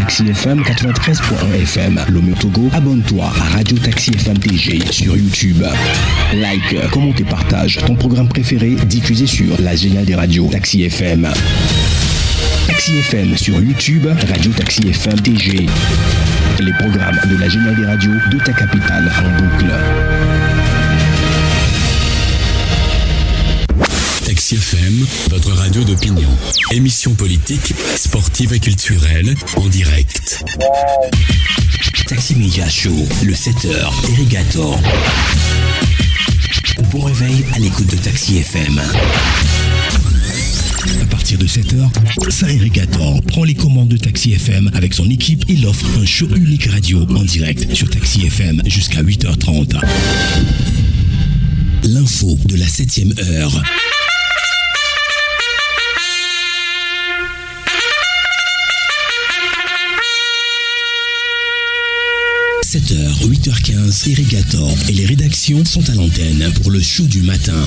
Taxi FM 93.1 FM. Lomé au Togo, abonne-toi à Radio Taxi FM TG sur YouTube. Like, commente et partage ton programme préféré diffusé sur la géniale des radios Taxi FM. Taxi FM sur YouTube, Radio Taxi FM TG. Les programmes de la géniale des radios de ta capitale en boucle. Taxi FM, votre radio d'opinion. Émission politique, sportive et culturelle, en direct. Taxi Media Show, le 7h, Irrigator. Bon réveil à l'écoute de Taxi FM. À partir de 7h, Saint-Irrigator prend les commandes de Taxi FM avec son équipe. Il offre un show unique radio en direct sur Taxi FM jusqu'à 8h30. L'info de la 7e heure. « 7h, 8h15, Irrigator et les rédactions sont à l'antenne pour le show du matin. »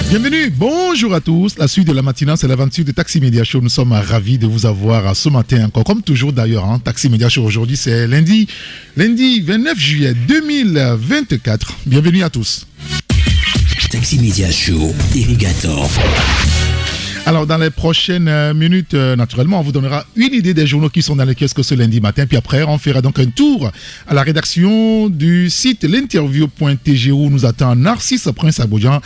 Bienvenue, bonjour à tous. La suite de la matinale, c'est l'aventure de Taxi Media Show. Nous sommes ravis de vous avoir ce matin encore, comme toujours d'ailleurs. Taxi Media Show aujourd'hui, c'est lundi 29 juillet 2024. Bienvenue à tous. Taxi Media Show, Irrigator. Alors, dans les prochaines minutes, naturellement, on vous donnera une idée des journaux qui sont dans les kiosques ce lundi matin. Puis après, on fera donc un tour à la rédaction du site l'interview.tg où nous attend Narcisse Prince Abodjan.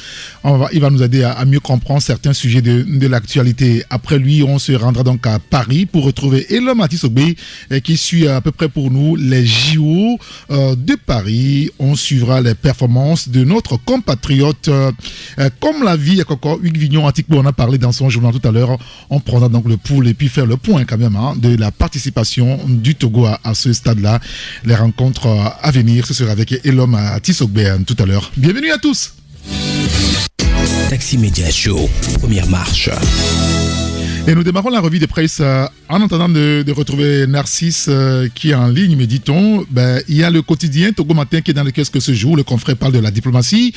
Il va nous aider à mieux comprendre certains sujets de l'actualité. Après lui, on se rendra donc à Paris pour retrouver Elom Atisogbe qui suit à peu près pour nous les JO de Paris. On suivra les performances de notre compatriote comme la vie à Coco Hugues Vignon Antiquement. On a parlé dans son journal tout à l'heure. On prendra donc le pouls et puis faire le point quand même de la participation du Togo à ce stade-là. Les rencontres à venir, ce sera avec Elom Atisogbe tout à l'heure. Bienvenue à tous. Taxi Media Show, première marche. Et nous démarrons la revue de presse en attendant de retrouver Narcisse qui est en ligne, mais dit-on, il y a le quotidien Togo Matin qui est dans le kiosque ce jour. Le confrère parle de la diplomatie.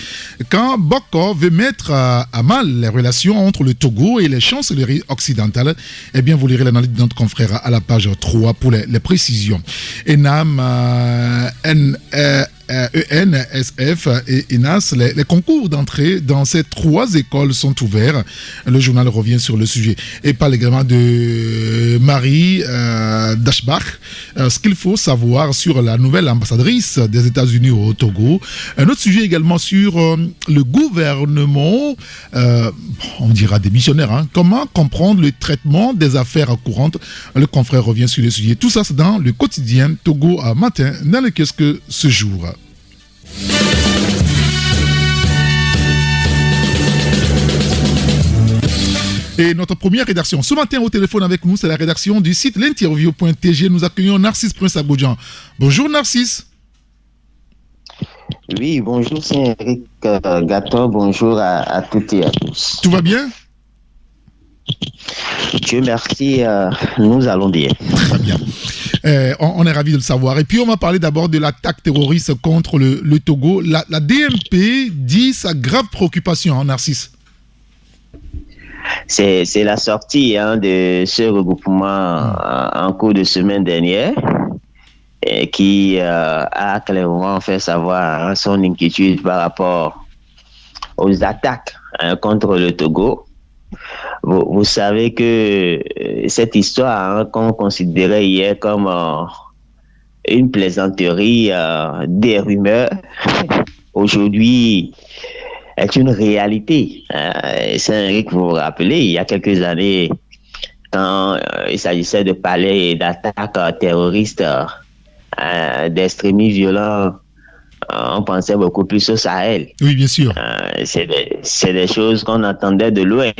Quand Boko veut mettre à mal les relations entre le Togo et les chancelleries occidentales, eh bien vous lirez l'analyse de notre confrère à la page 3 pour les précisions. ENAM, ENSF et ENAS, les concours d'entrée dans ces trois écoles sont ouverts. Le journal revient sur le sujet et parle également de Marie Dashbach, ce qu'il faut savoir sur la nouvelle ambassadrice des États-Unis au Togo. Un autre sujet également sur le gouvernement, on dira des missionnaires. Comment comprendre le traitement des affaires courantes? Le confrère revient sur le sujet. Tout ça, c'est dans le quotidien Togo à matin, dans le kiosque ce jour. Et notre première rédaction ce matin au téléphone avec nous, c'est la rédaction du site l'interview.tg. Nous accueillons Narcisse Prince Abodjan. Bonjour Narcisse. Oui, bonjour Saint-Éric Gator, bonjour à toutes et à tous. Tout va bien? Dieu merci, nous allons bien. Très bien. On est ravis de le savoir. Et puis, on va parler d'abord de l'attaque terroriste contre le Togo. La DMP dit sa grave préoccupation, Narcisse. C'est la sortie de ce regroupement en cours de semaine dernière qui a clairement fait savoir son inquiétude par rapport aux attaques contre le Togo. Vous savez que cette histoire qu'on considérait hier comme une plaisanterie, des rumeurs, aujourd'hui est une réalité. Saint-Éric, vous vous rappelez, il y a quelques années, quand il s'agissait de parler d'attaques terroristes, d'extrémistes violents, on pensait beaucoup plus au Sahel. Oui, bien sûr. C'est des choses qu'on entendait de loin.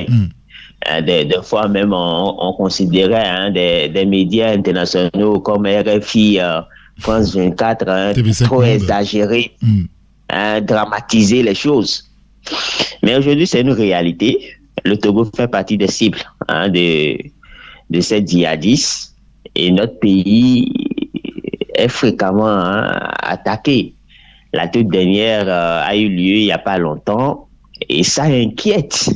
Des fois même, on considérait des médias internationaux comme RFI, France 24, trop exagérés, dramatiser les choses. Mais aujourd'hui, c'est une réalité. Le Togo fait partie des cibles de ces djihadistes et notre pays est fréquemment attaqué. La toute dernière a eu lieu il n'y a pas longtemps et ça inquiète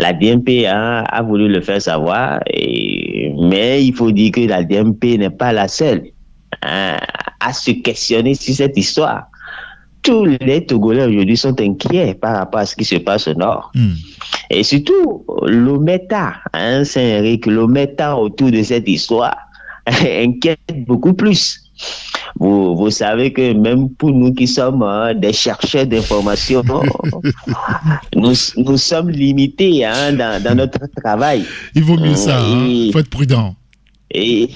La DMP a voulu le faire savoir, mais il faut dire que la DMP n'est pas la seule à se questionner sur cette histoire. Tous les Togolais aujourd'hui sont inquiets par rapport à ce qui se passe au Nord. Et surtout, l'OMETA, Saint-Henrique, l'OMETA autour de cette histoire inquiète beaucoup plus. Vous savez que même pour nous qui sommes des chercheurs d'informations, nous sommes limités dans notre travail. Il vaut mieux ça, il faut être prudent. Et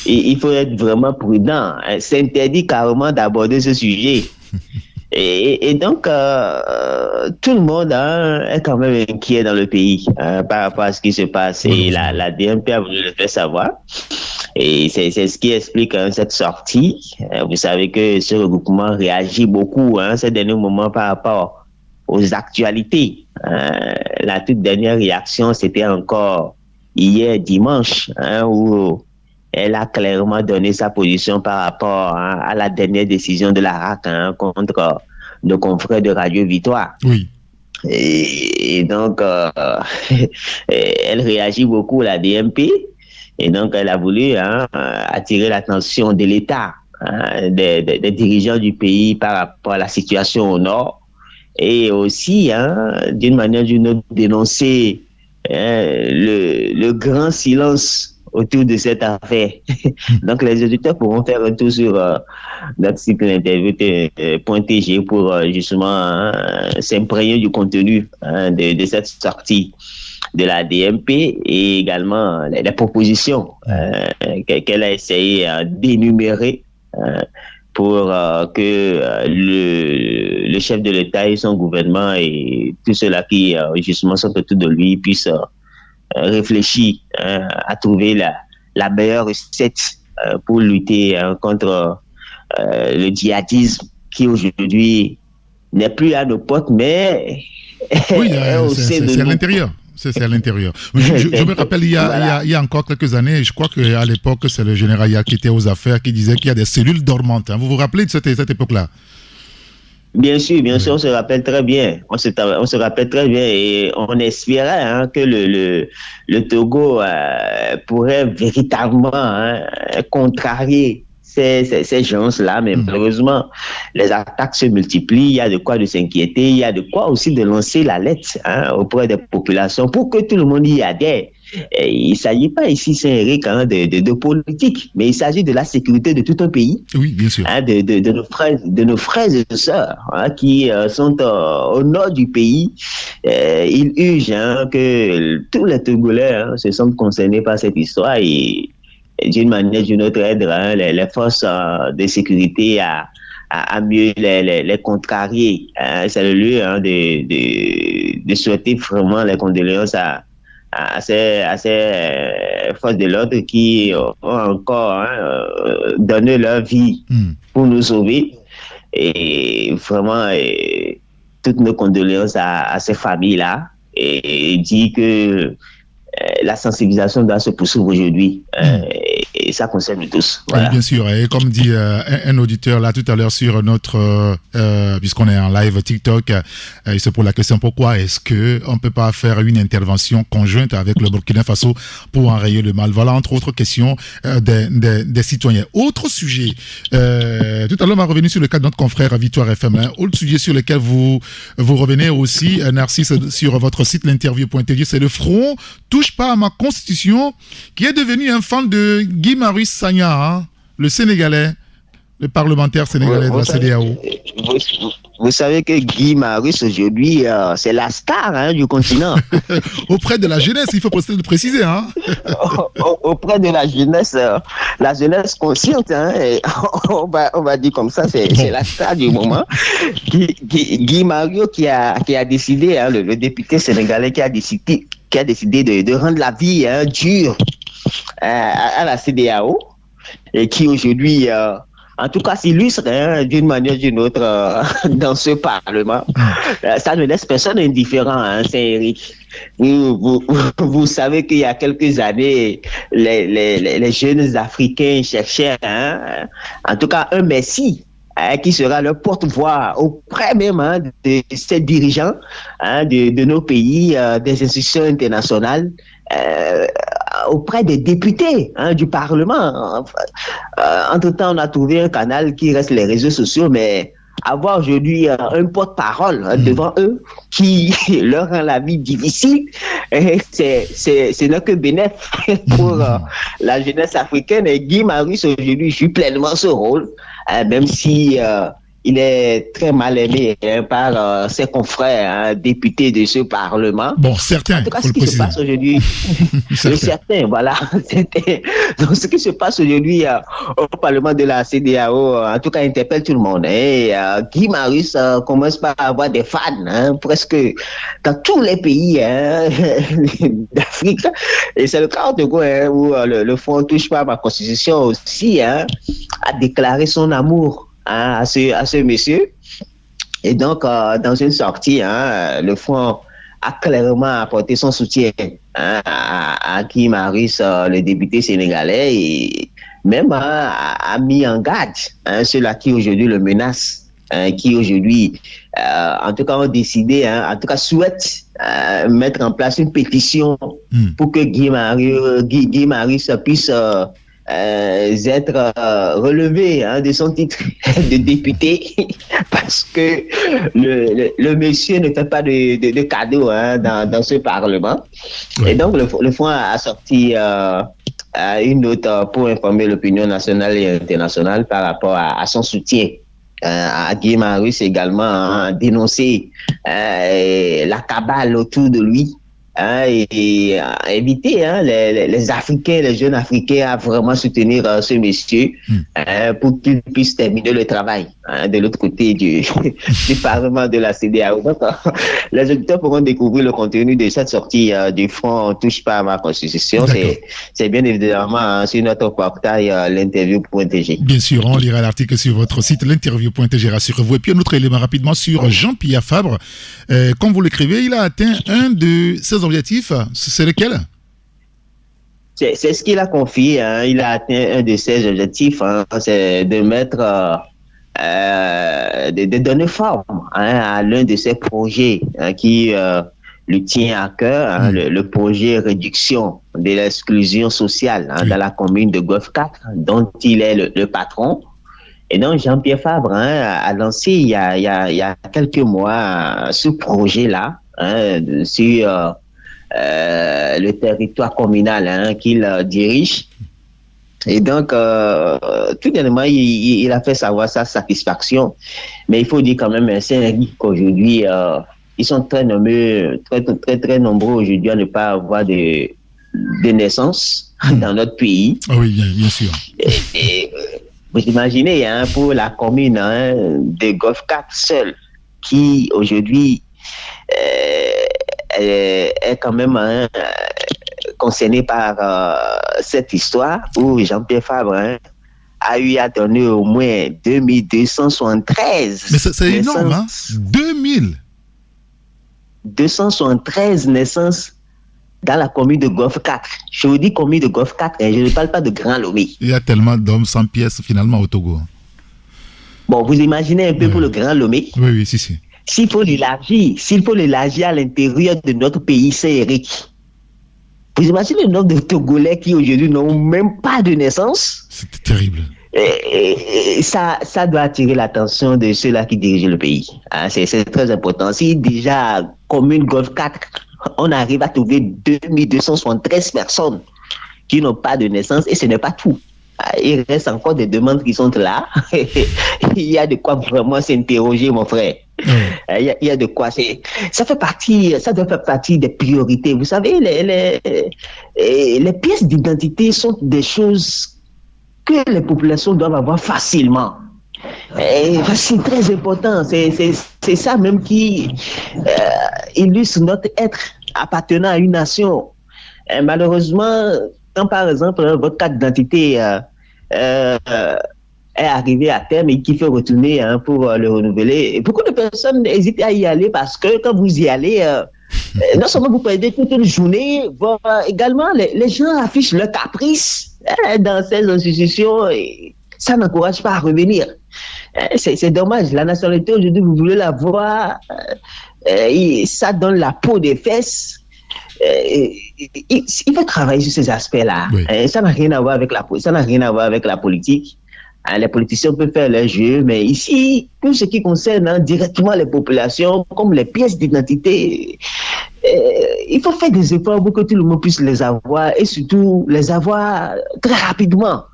il faut être vraiment prudent. C'est interdit carrément d'aborder ce sujet. Et donc, tout le monde est quand même inquiet dans le pays par rapport à ce qui se passe. Et la DMP a voulu le faire savoir. Et c'est ce qui explique cette sortie. Vous savez que ce regroupement réagit beaucoup ces derniers moments par rapport aux actualités. La toute dernière réaction, c'était encore hier dimanche, où elle a clairement donné sa position par rapport à la dernière décision de la RAC contre nos confrères de Radio Victoire. Oui. Et donc, elle réagit beaucoup, la DMP, et donc elle a voulu attirer l'attention de l'État, des dirigeants du pays par rapport à la situation au Nord, et aussi, d'une manière ou d'une autre, dénoncer le grand silence autour de cette affaire. Donc, les auditeurs pourront faire un tour sur notre site interview.tg pour justement s'imprégner du contenu de cette sortie de la DMP et également les propositions qu'elle a essayé d'énumérer pour que le chef de l'État et son gouvernement et tous ceux-là qui justement sont autour de lui puissent réfléchir à trouver la meilleure recette pour lutter contre le djihadisme qui aujourd'hui n'est plus à nos portes, mais oui, c'est à l'intérieur. C'est à l'intérieur. Je me rappelle, il y a encore quelques années, je crois qu'à l'époque, c'est le général Yak qui était aux affaires qui disait qu'il y a des cellules dormantes. Vous vous rappelez de cette époque-là? Bien sûr, on se rappelle très bien. On se rappelle très bien et on espérait que le Togo pourrait véritablement contrarier ces gens-là, mais malheureusement, les attaques se multiplient, il y a de quoi de s'inquiéter, il y a de quoi aussi de lancer l'alerte auprès des populations pour que tout le monde y adhère. Et il ne s'agit pas ici, Saint-Henrique, de politique, mais il s'agit de la sécurité de tout un pays. Oui, bien sûr. De nos frères et sœurs qui sont au nord du pays. Ils urgent que tous les Togolais se sentent concernés par cette histoire et d'une manière ou d'une autre aide les forces de sécurité à mieux les contrarier. C'est le lieu de souhaiter vraiment les condoléances à ces forces de l'ordre qui ont encore donné leur vie pour nous sauver. Et vraiment, toutes nos condoléances à ces familles-là et dit que la sensibilisation doit se poursuivre aujourd'hui. Et ça concerne tous. Voilà. Oui, bien sûr. Et comme dit un auditeur là tout à l'heure sur notre, puisqu'on est en live TikTok, il se pose la question pourquoi est-ce qu'on ne peut pas faire une intervention conjointe avec le Burkina Faso pour enrayer le mal? Voilà, entre autres questions des citoyens. Autre sujet, tout à l'heure on va revenir sur le cas de notre confrère Victoire FM. Autre sujet sur lequel vous revenez aussi, Narcisse, sur votre site l'interview.tg, c'est le Front Touche pas à ma constitution qui est devenu un fan de Guy Marius Sagna, le Sénégalais, le parlementaire sénégalais de la CEDEAO. Vous savez que Guy Marius, aujourd'hui, c'est la star du continent. Auprès de la jeunesse, il faut le préciser. Auprès de la jeunesse consciente, et on va dire comme ça, c'est la star du moment. Guy Marius qui a décidé, le député sénégalais qui a décidé de rendre la vie dure à la CEDEAO et qui aujourd'hui, en tout cas, s'illustre d'une manière ou d'une autre dans ce Parlement. Ça ne laisse personne indifférent, Saint-Henrique. Vous savez qu'il y a quelques années, les jeunes Africains cherchaient, en tout cas, un messie qui sera le porte-voix auprès même de ces dirigeants de nos pays, des institutions internationales, auprès des députés du Parlement. Entre-temps, on a trouvé un canal qui reste les réseaux sociaux, mais avoir aujourd'hui un porte-parole devant eux qui leur rend la vie difficile, c'est là que bénéfice pour la jeunesse africaine. Et Guy Marius aujourd'hui joue pleinement ce rôle, même si il est très mal aimé par ses confrères députés de ce Parlement. Bon, certains, en tout cas, ce qui se passe aujourd'hui, certains, voilà. Donc, ce qui se passe aujourd'hui au Parlement de la CEDEAO, en tout cas, interpelle tout le monde. Et Guy Marius commence par avoir des fans, presque dans tous les pays d'Afrique. Et c'est le cas au Togo, où le Front touche pas à ma constitution aussi, a déclaré son amour à ce monsieur. Et donc, dans une sortie, le Front a clairement apporté son soutien à Guy Marius, le député sénégalais, et même a mis en garde ceux-là qui aujourd'hui le menacent, qui aujourd'hui, en tout cas, ont décidé, en tout cas, souhaitent mettre en place une pétition pour que Guy Marius puisse être relevé de son titre de député parce que le monsieur ne fait pas de cadeaux dans ce Parlement. Ouais. Et donc le Front a sorti une note pour informer l'opinion nationale et internationale par rapport à son soutien à Guy Marius, également dénoncer la cabale autour de lui. Et inviter les Africains, les jeunes Africains à vraiment soutenir ce monsieur pour qu'il puisse terminer le travail de l'autre côté du Parlement de la CEDEAO. Donc, les auditeurs pourront découvrir le contenu de cette sortie du Front On touche pas à ma constitution. C'est bien évidemment sur notre portail l'interview.tg. Bien sûr, on lira l'article sur votre site l'interview.tg, rassurez-vous. Et puis un autre élément rapidement sur Jean-Pierre Fabre. Comme vous l'écrivez, il a atteint un de ses objectifs, c'est lequel? C'est ce qu'il a confié. Il a atteint un de ses objectifs, c'est de mettre, de donner forme à l'un de ses projets qui lui tient à cœur, le projet réduction de l'exclusion sociale dans la commune de Golfe 4, dont il est le patron. Et donc Jean-Pierre Fabre a lancé il y a quelques mois ce projet-là sur le territoire communal qu'il dirige. Et donc, tout dernièrement, il a fait savoir sa satisfaction. Mais il faut dire quand même, c'est qu'aujourd'hui, ils sont très nombreux aujourd'hui à ne pas avoir de naissance dans notre pays. Ah oui, bien sûr. Et vous imaginez, pour la commune de Golfe 4 seule, qui aujourd'hui est quand même concerné par cette histoire où Jean-Pierre Fabre a eu à donner au moins 2273. Mais c'est énorme, 273 naissances dans la commune de Golfe 4. Je vous dis commune de Golfe 4, et je ne parle pas de Grand Lomé. Il y a tellement d'hommes sans pièces finalement au Togo. Bon, vous imaginez un peu pour le Grand Lomé. Oui, si. S'il faut l'élargir à l'intérieur de notre pays, c'est Eric. Vous imaginez le nombre de Togolais qui aujourd'hui n'ont même pas de naissance? C'est terrible. Et ça doit attirer l'attention de ceux-là qui dirigent le pays. C'est très important. Si déjà, commune Golfe 4, on arrive à trouver 2273 personnes qui n'ont pas de naissance, et ce n'est pas tout. Il reste encore des demandes qui sont là. Il y a de quoi vraiment s'interroger, mon frère. Il y a de quoi. Ça doit faire partie des priorités. Vous savez, les pièces d'identité sont des choses que les populations doivent avoir facilement. Et c'est très important. C'est ça même qui illustre notre être appartenant à une nation. Et malheureusement, quand par exemple votre carte d'identité est arrivé à terme et qu'il faut retourner pour le renouveler, et beaucoup de personnes hésitent à y aller parce que quand vous y allez, non seulement vous perdez toute une journée, également les gens affichent leur caprice dans ces institutions. Et ça n'encourage pas à revenir. C'est dommage. La nationalité, aujourd'hui, vous voulez la voir, ça donne la peau des fesses. Il faut travailler sur ces aspects-là. Oui. Ça n'a rien à voir avec la politique. Les politiciens peuvent faire leur jeu, mais ici, tout ce qui concerne directement les populations, comme les pièces d'identité, il faut faire des efforts pour que tout le monde puisse les avoir et surtout les avoir très rapidement.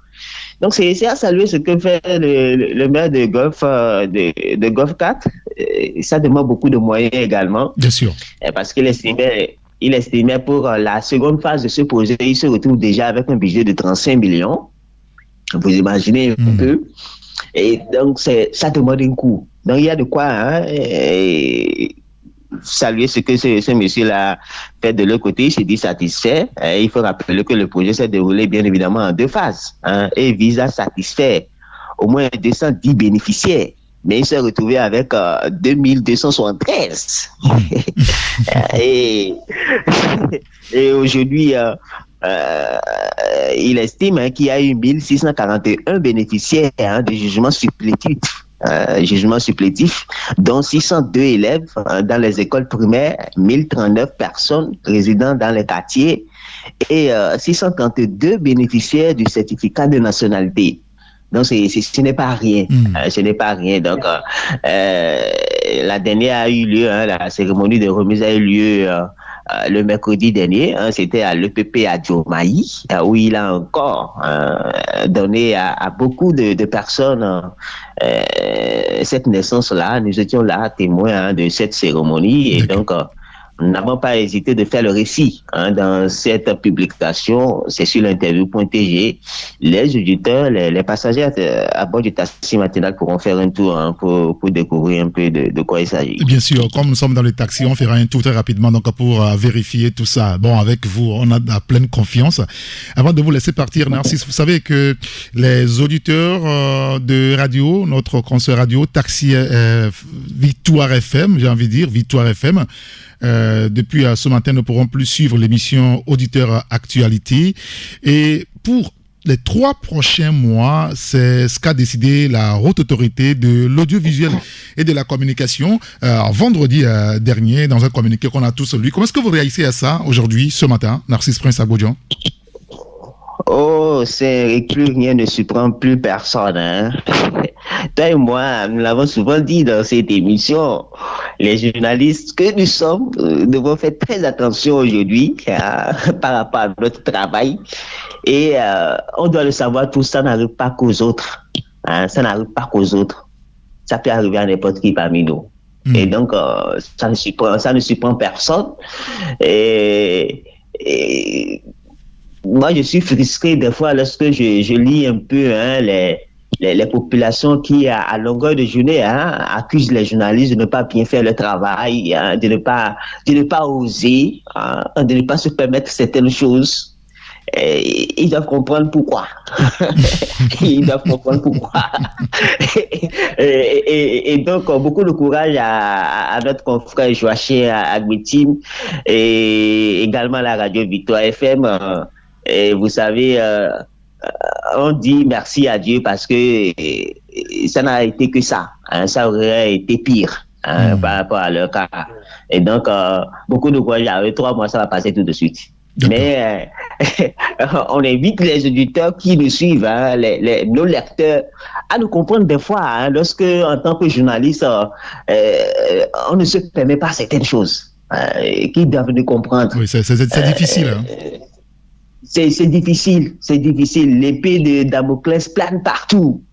Donc, c'est à saluer ce que fait le maire de Golfe, de Golfe 4. Ça demande beaucoup de moyens également. Bien sûr. Parce qu'il estimait pour la seconde phase de ce projet, il se retrouve déjà avec un budget de 35 millions. Vous imaginez un peu. Et donc, ça demande un coût. Donc, il y a de quoi saluer ce que ce monsieur-là fait de l'autre côté. Il s'est dit satisfait. Il faut rappeler que le projet s'est déroulé bien évidemment en 2 phases et vise à satisfaire au moins 210 bénéficiaires. Mais il s'est retrouvé avec 2273. Et aujourd'hui, il estime qu'il y a eu 1641 bénéficiaires de jugements supplétifs, dont 602 élèves dans les écoles primaires, 1039 personnes résidant dans les quartiers et 632 bénéficiaires du certificat de nationalité. Donc, ce n'est pas rien. Ce n'est pas rien. Donc, la dernière a eu lieu, la cérémonie de remise a eu lieu le mercredi dernier. C'était à l'EPP à Diomaye, où il a encore donné à beaucoup de personnes cette naissance-là. Nous étions là, témoins de cette cérémonie. Et donc, nous n'avons pas hésité de faire le récit dans cette publication. C'est sur l'interview.tg. Les auditeurs, les passagers à bord du taxi matinal pourront faire un tour pour découvrir un peu de quoi il s'agit. Bien sûr, comme nous sommes dans le taxi, on fera un tour très rapidement donc pour vérifier tout ça. Bon, avec vous, on a de la pleine confiance. Avant de vous laisser partir, Narcisse, vous savez que les auditeurs de radio, notre consoeur radio, Taxi Victoire FM, j'ai envie de dire, Victoire FM, depuis ce matin, ne pourront plus suivre l'émission Auditeur Actualité. Et pour les 3 prochains mois, c'est ce qu'a décidé la Haute Autorité de l'Audiovisuel et de la Communication vendredi dernier, dans un communiqué qu'on a tous lu. Comment est-ce que vous réagissez à ça aujourd'hui, ce matin, Narcisse Prince Abodjan? Oh, c'est que rien ne surprend plus personne. Toi et moi, nous l'avons souvent dit dans cette émission, les journalistes que nous sommes devons faire très attention aujourd'hui par rapport à notre travail. Et on doit le savoir, tout ça n'arrive pas qu'aux autres. Ça n'arrive pas qu'aux autres. Ça peut arriver à n'importe qui parmi nous. Et donc, ça ne surprend personne. Et moi, je suis frustré des fois lorsque je lis un peu les populations qui, à longueur de journée, accusent les journalistes de ne pas bien faire le travail, de ne pas oser, de ne pas se permettre certaines choses. Ils doivent comprendre pourquoi. Et donc, beaucoup de courage à notre confrère Joachim Agbetim et également la radio Victoire FM. Et vous savez, on dit merci à Dieu parce que ça n'a été que ça. Ça aurait été pire par rapport à leur cas. Et donc, beaucoup de courage. Avec 3 mois, ça va passer tout de suite. Mais on invite les auditeurs qui nous suivent, nos lecteurs, à nous comprendre des fois, lorsque, en tant que journaliste, on ne se permet pas certaines choses, qu'ils doivent nous comprendre. Oui, c'est difficile. C'est difficile. L'épée de Damoclès plane partout.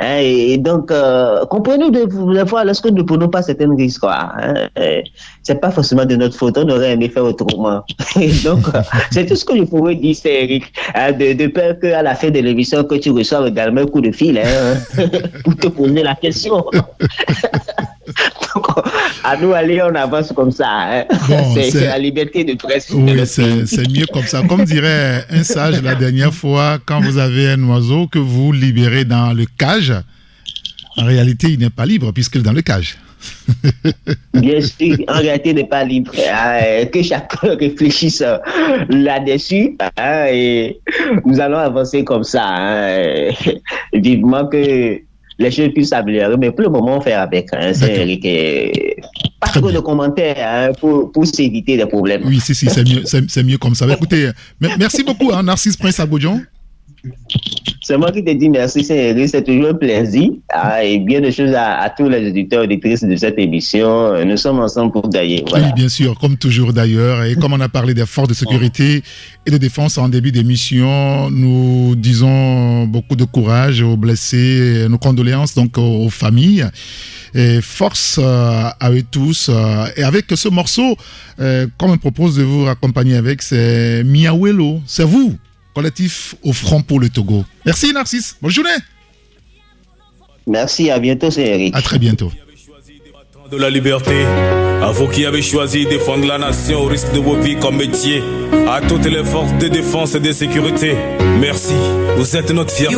Et donc, comprenez des fois, lorsque nous ne prenons pas certains risques, c'est pas forcément de notre faute, on aurait aimé faire autrement. Et donc, c'est tout ce que je pourrais dire, c'est Eric, de peur qu'à la fin de l'émission, que tu reçoives également un coup de fil pour te poser la question. Donc, à nous aller, on avance comme ça. Bon, c'est la liberté de presse. Oui, c'est mieux comme ça. Comme dirait un sage la dernière fois, quand vous avez un oiseau que vous libérez dans le cage, en réalité, il n'est pas libre puisqu'il est dans le cage. Bien sûr, en réalité, n'est pas libre. Que chacun réfléchisse là-dessus. Et nous allons avancer comme ça. Vivement que les choses puissent s'améliorer. Mais pour le moment, on fait avec. C'est Eric. Pas trop de commentaires pour s'éviter des problèmes. Oui, si, c'est mieux comme ça. Écoutez, merci beaucoup, Narcisse Prince Abodjan. C'est moi qui te dis merci, c'est toujours un plaisir. Et bien de choses à tous les auditeurs et auditrices de cette émission. Nous sommes ensemble pour d'ailleurs. Voilà. Oui, bien sûr, comme toujours d'ailleurs. Et comme on a parlé des forces de sécurité et de défense en début d'émission, nous disons beaucoup de courage aux blessés, nos condoléances donc aux familles. Et force à eux tous. Et avec ce morceau, comme on propose de vous accompagner avec, c'est Miawelo. C'est vous, collectif au front pour le Togo. Merci Narcisse, bonne journée. Merci, à bientôt, c'est Eric. À très bientôt. De la liberté, à vous qui avez choisi de défendre la nation au risque de vos vies comme métier, à toutes les forces de défense et de sécurité, merci, vous êtes notre fierté.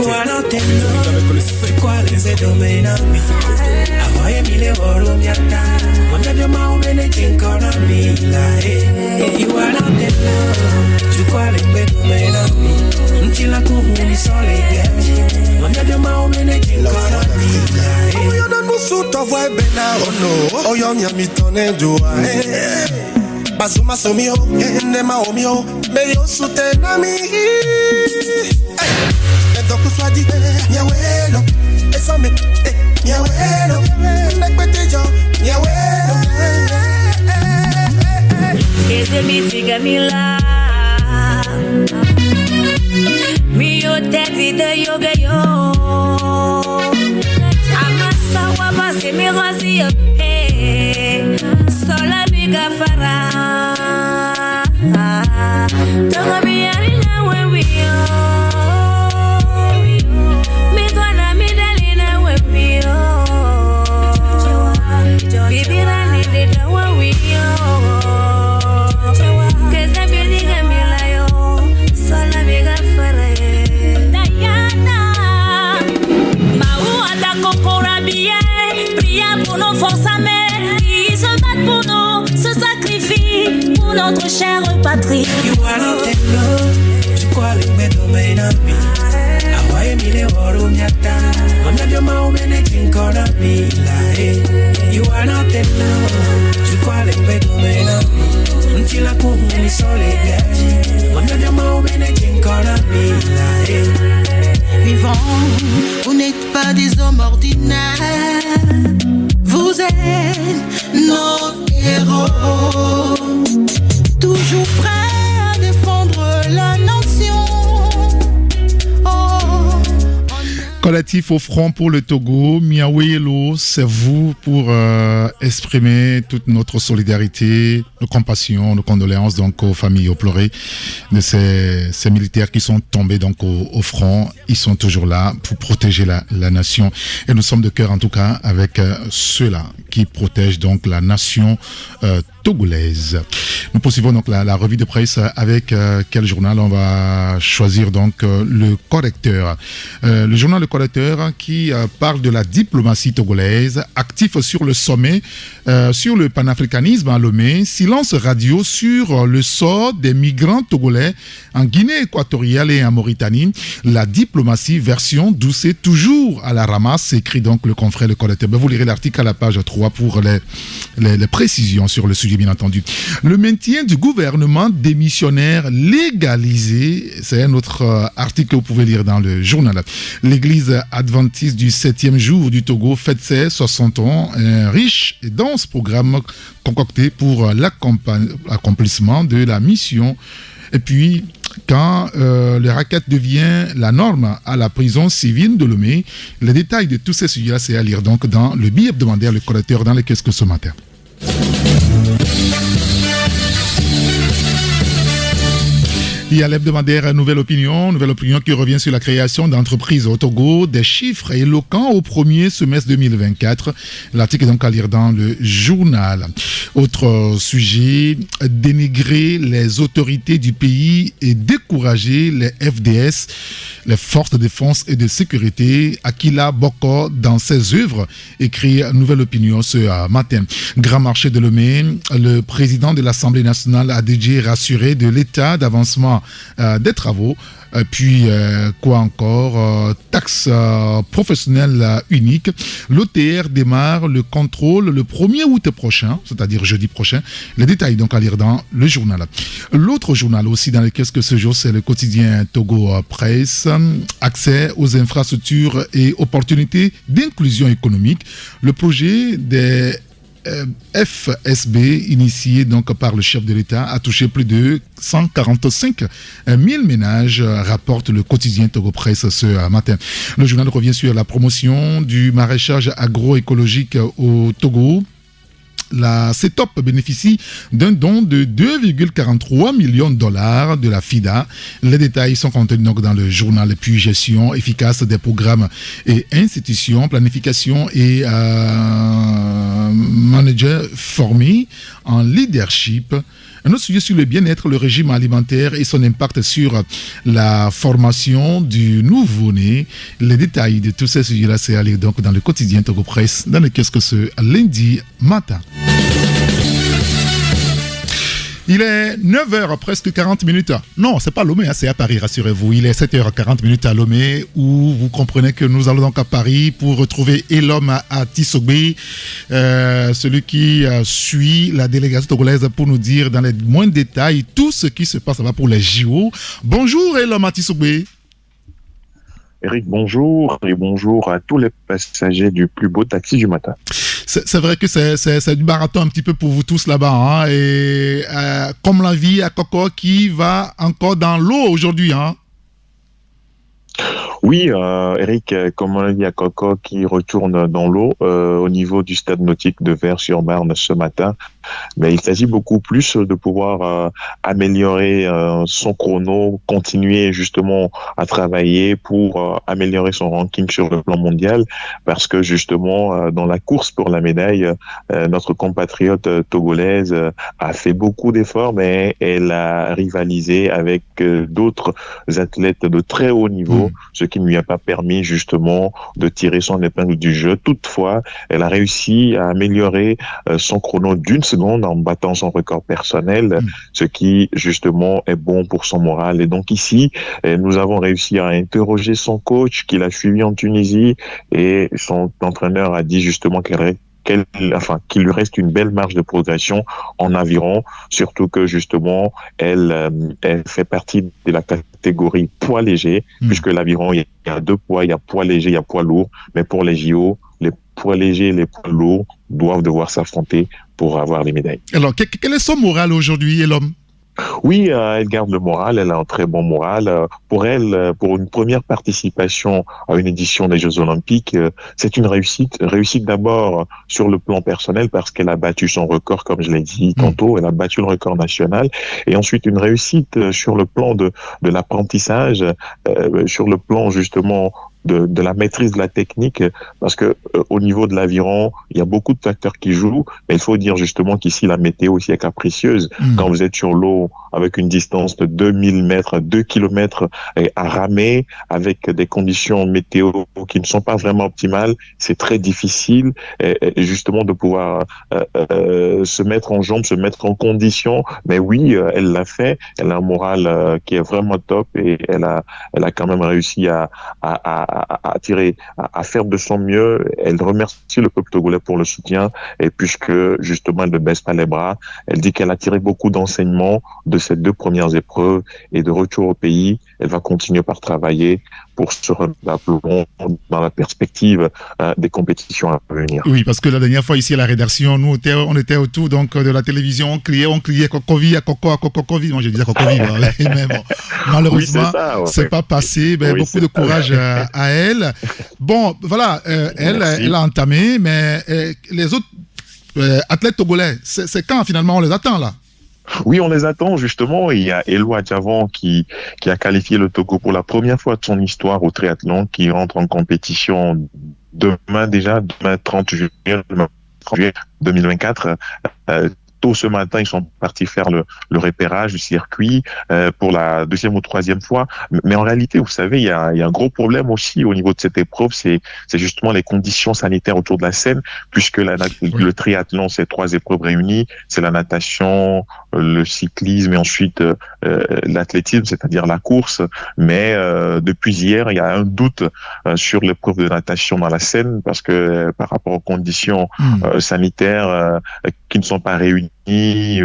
Bazuma somio, endema omio, meyo sutenami. Ndoku swadi, nyawelo, esome, nyawelo, nekbetejo, nyawelo. Ese mi figa mila, mio teti de yoga yo. Amasa waba se mi razi yo, sola mi gafara. Don't be any when we me gonna me dalina when we baby I need it when we cause I'm building a milayo so la mega fare Dayana Maou ata kokora bien pria pour nos forces amères qui se battent pour nous se sacrifient pour notre chère patrie. You are not alone. Je crois les médomaines à mi. Awaye mille oro miata. On a du mal au ménaging kora mi la. You are not alone. Je crois les médomaines à mi. Ntila kuhuni soleil. On a du mal au ménaging kora mi la. Vivants, vous n'êtes pas des hommes ordinaires. Vous êtes nos héros. Toujours prêt à défendre la nation. Collectif au front pour le Togo, Miawelo, c'est vous pour exprimer toute notre solidarité, nos compassions, nos condoléances donc aux familles au pleuré de ces militaires qui sont tombés donc au front. Ils sont toujours là pour protéger la nation. Et nous sommes de cœur en tout cas avec ceux-là qui protègent donc la nation togolaise. Nous poursuivons donc la revue de presse avec quel journal on va choisir donc le correcteur. Le journal Le Correcteur qui parle de la diplomatie togolaise, actif sur le sommet, sur le panafricanisme à Lomé, silence radio sur le sort des migrants togolais en Guinée équatoriale et en Mauritanie. La diplomatie version Doucet toujours à la ramasse, écrit donc le confrère Le Correcteur. Vous lirez l'article à la page 3 pour les précisions sur le sujet bien entendu. Le maintien du gouvernement démissionnaire légalisé, c'est un autre article que vous pouvez lire dans le journal. L'Église adventiste du 7e jour du Togo fête ses 60 ans, un riche et dense programme concocté pour l'accomplissement de la mission. Et puis, quand le racket devient la norme à la prison civile de Lomé, les détails de tous ces sujets-là, c'est à lire donc dans le billet hebdomadaire Le Correcteur dans les kiosques ce matin. Il y a l'hebdomadaire Nouvelle Opinion qui revient sur la création d'entreprises au Togo, des chiffres éloquents au premier semestre 2024. L'article est donc à lire dans le journal. Autre sujet, dénigrer les autorités du pays et décourager les FDS, les forces de défense et de sécurité. Akila Boko dans ses œuvres, écrit Nouvelle Opinion ce matin. Grand marché de Lomé, le président de l'Assemblée nationale a déjà rassuré de l'état d'avancement des travaux. Puis, quoi encore, taxe professionnelle unique. L'OTR démarre le contrôle le 1er août prochain, c'est-à-dire jeudi prochain. Les détails donc à lire dans le journal. L'autre journal aussi dans lequel ce jour, c'est le quotidien Togo Presse. Accès aux infrastructures et opportunités d'inclusion économique. Le projet des FSB, initié donc par le chef de l'État, a touché plus de 145 000 ménages, rapporte le quotidien Togo Presse ce matin. Le journal revient sur la promotion du maraîchage agroécologique au Togo. La CETOP bénéficie d'un don de 2,43 millions de dollars de la FIDA. Les détails sont contenus donc dans le journal. Et puis gestion efficace des programmes et institutions, planification et manager formés en leadership. Un autre sujet sur le bien-être, le régime alimentaire et son impact sur la formation du nouveau-né. Les détails de tous ces sujets-là, c'est à lire donc dans le quotidien Togo Presse, dans le kiosque ce lundi matin. Il est 9h, presque 40 minutes. Non, c'est pas Lomé, c'est à Paris, rassurez-vous. Il est 7h40 à Lomé, où vous comprenez que nous allons donc à Paris pour retrouver Elom Atisogbe, celui qui suit la délégation togolaise pour nous dire dans les moindres détails tout ce qui se passe là-bas pour les JO. Bonjour Elom Atisogbe. Eric, bonjour et bonjour à tous les passagers du plus beau taxi du matin. C'est vrai que c'est du marathon un petit peu pour vous tous là-bas. Hein, et comme la vie à Koko qui va encore dans l'eau aujourd'hui. Hein. Oui, Eric, comme on l'a dit à Coco, qui retourne dans l'eau au niveau du stade nautique de Vers-sur-Marne ce matin. Mais il s'agit beaucoup plus de pouvoir améliorer son chrono, continuer justement à travailler pour améliorer son ranking sur le plan mondial, parce que justement dans la course pour la médaille, notre compatriote togolaise a fait beaucoup d'efforts, mais elle a rivalisé avec d'autres athlètes de très haut niveau, ce qui ne lui a pas permis justement de tirer son épingle du jeu. Toutefois, elle a réussi à améliorer son chrono d'une seconde en battant son record personnel, ce qui justement est bon pour son moral. Et donc ici, nous avons réussi à interroger son coach qui l'a suivi en Tunisie, et son entraîneur a dit justement qu'il lui reste une belle marge de progression en aviron, surtout que justement elle fait partie de la catégorie poids léger, puisque l'aviron, il y a deux poids, il y a poids léger, il y a poids lourd, mais pour les JO, les poids légers et les poids lourds doivent devoir s'affronter pour avoir les médailles. Alors, quel est son moral aujourd'hui, Elom ? Oui, elle garde le moral, elle a un très bon moral. Pour elle, pour une première participation à une édition des Jeux Olympiques, c'est une réussite. Réussite d'abord sur le plan personnel, parce qu'elle a battu son record, comme je l'ai dit tantôt, elle a battu le record national. Et ensuite, une réussite sur le plan de l'apprentissage, sur le plan justement de la maîtrise de la technique, parce que au niveau de l'aviron, il y a beaucoup de facteurs qui jouent, mais il faut dire justement qu'ici la météo aussi est capricieuse. Quand vous êtes sur l'eau avec une distance de 2000 mètres, 2 km à ramer, avec des conditions météo qui ne sont pas vraiment optimales, c'est très difficile et justement de pouvoir se mettre en jambe, se mettre en condition. Mais oui, elle l'a fait, elle a un moral qui est vraiment top, et elle a quand même réussi à faire de son mieux. Elle remercie le peuple togolais pour le soutien, et puisque justement elle ne baisse pas les bras, elle dit qu'elle a tiré beaucoup d'enseignements de ces deux premières épreuves, et de retour au pays, elle va continuer par travailler pour se remettre dans la perspective des compétitions à venir. Oui, parce que la dernière fois ici à la rédaction, nous on était autour donc de la télévision, on criait Cocovi, Cocovi. Moi je disais Cocovi, mais bon, malheureusement oui, c'est pas passé. Ben, oui, beaucoup de courage à elle. Bon, voilà, elle a entamé, mais les autres athlètes togolais, c'est quand finalement on les attend là? Oui, on les attend justement. Il y a Eloi Diavant qui a qualifié le Togo pour la première fois de son histoire au triathlon, qui rentre en compétition demain 30 juillet 2024. Tôt ce matin, ils sont partis faire le repérage du circuit pour la deuxième ou troisième fois. Mais en réalité, vous savez, il y a un gros problème aussi au niveau de cette épreuve, c'est justement les conditions sanitaires autour de la scène, puisque le triathlon, c'est 3 épreuves réunies, c'est la natation, le cyclisme et ensuite l'athlétisme, c'est-à-dire la course. Mais depuis hier, il y a un doute sur l'épreuve de natation dans la Seine, parce que par rapport aux conditions sanitaires qui ne sont pas réunies,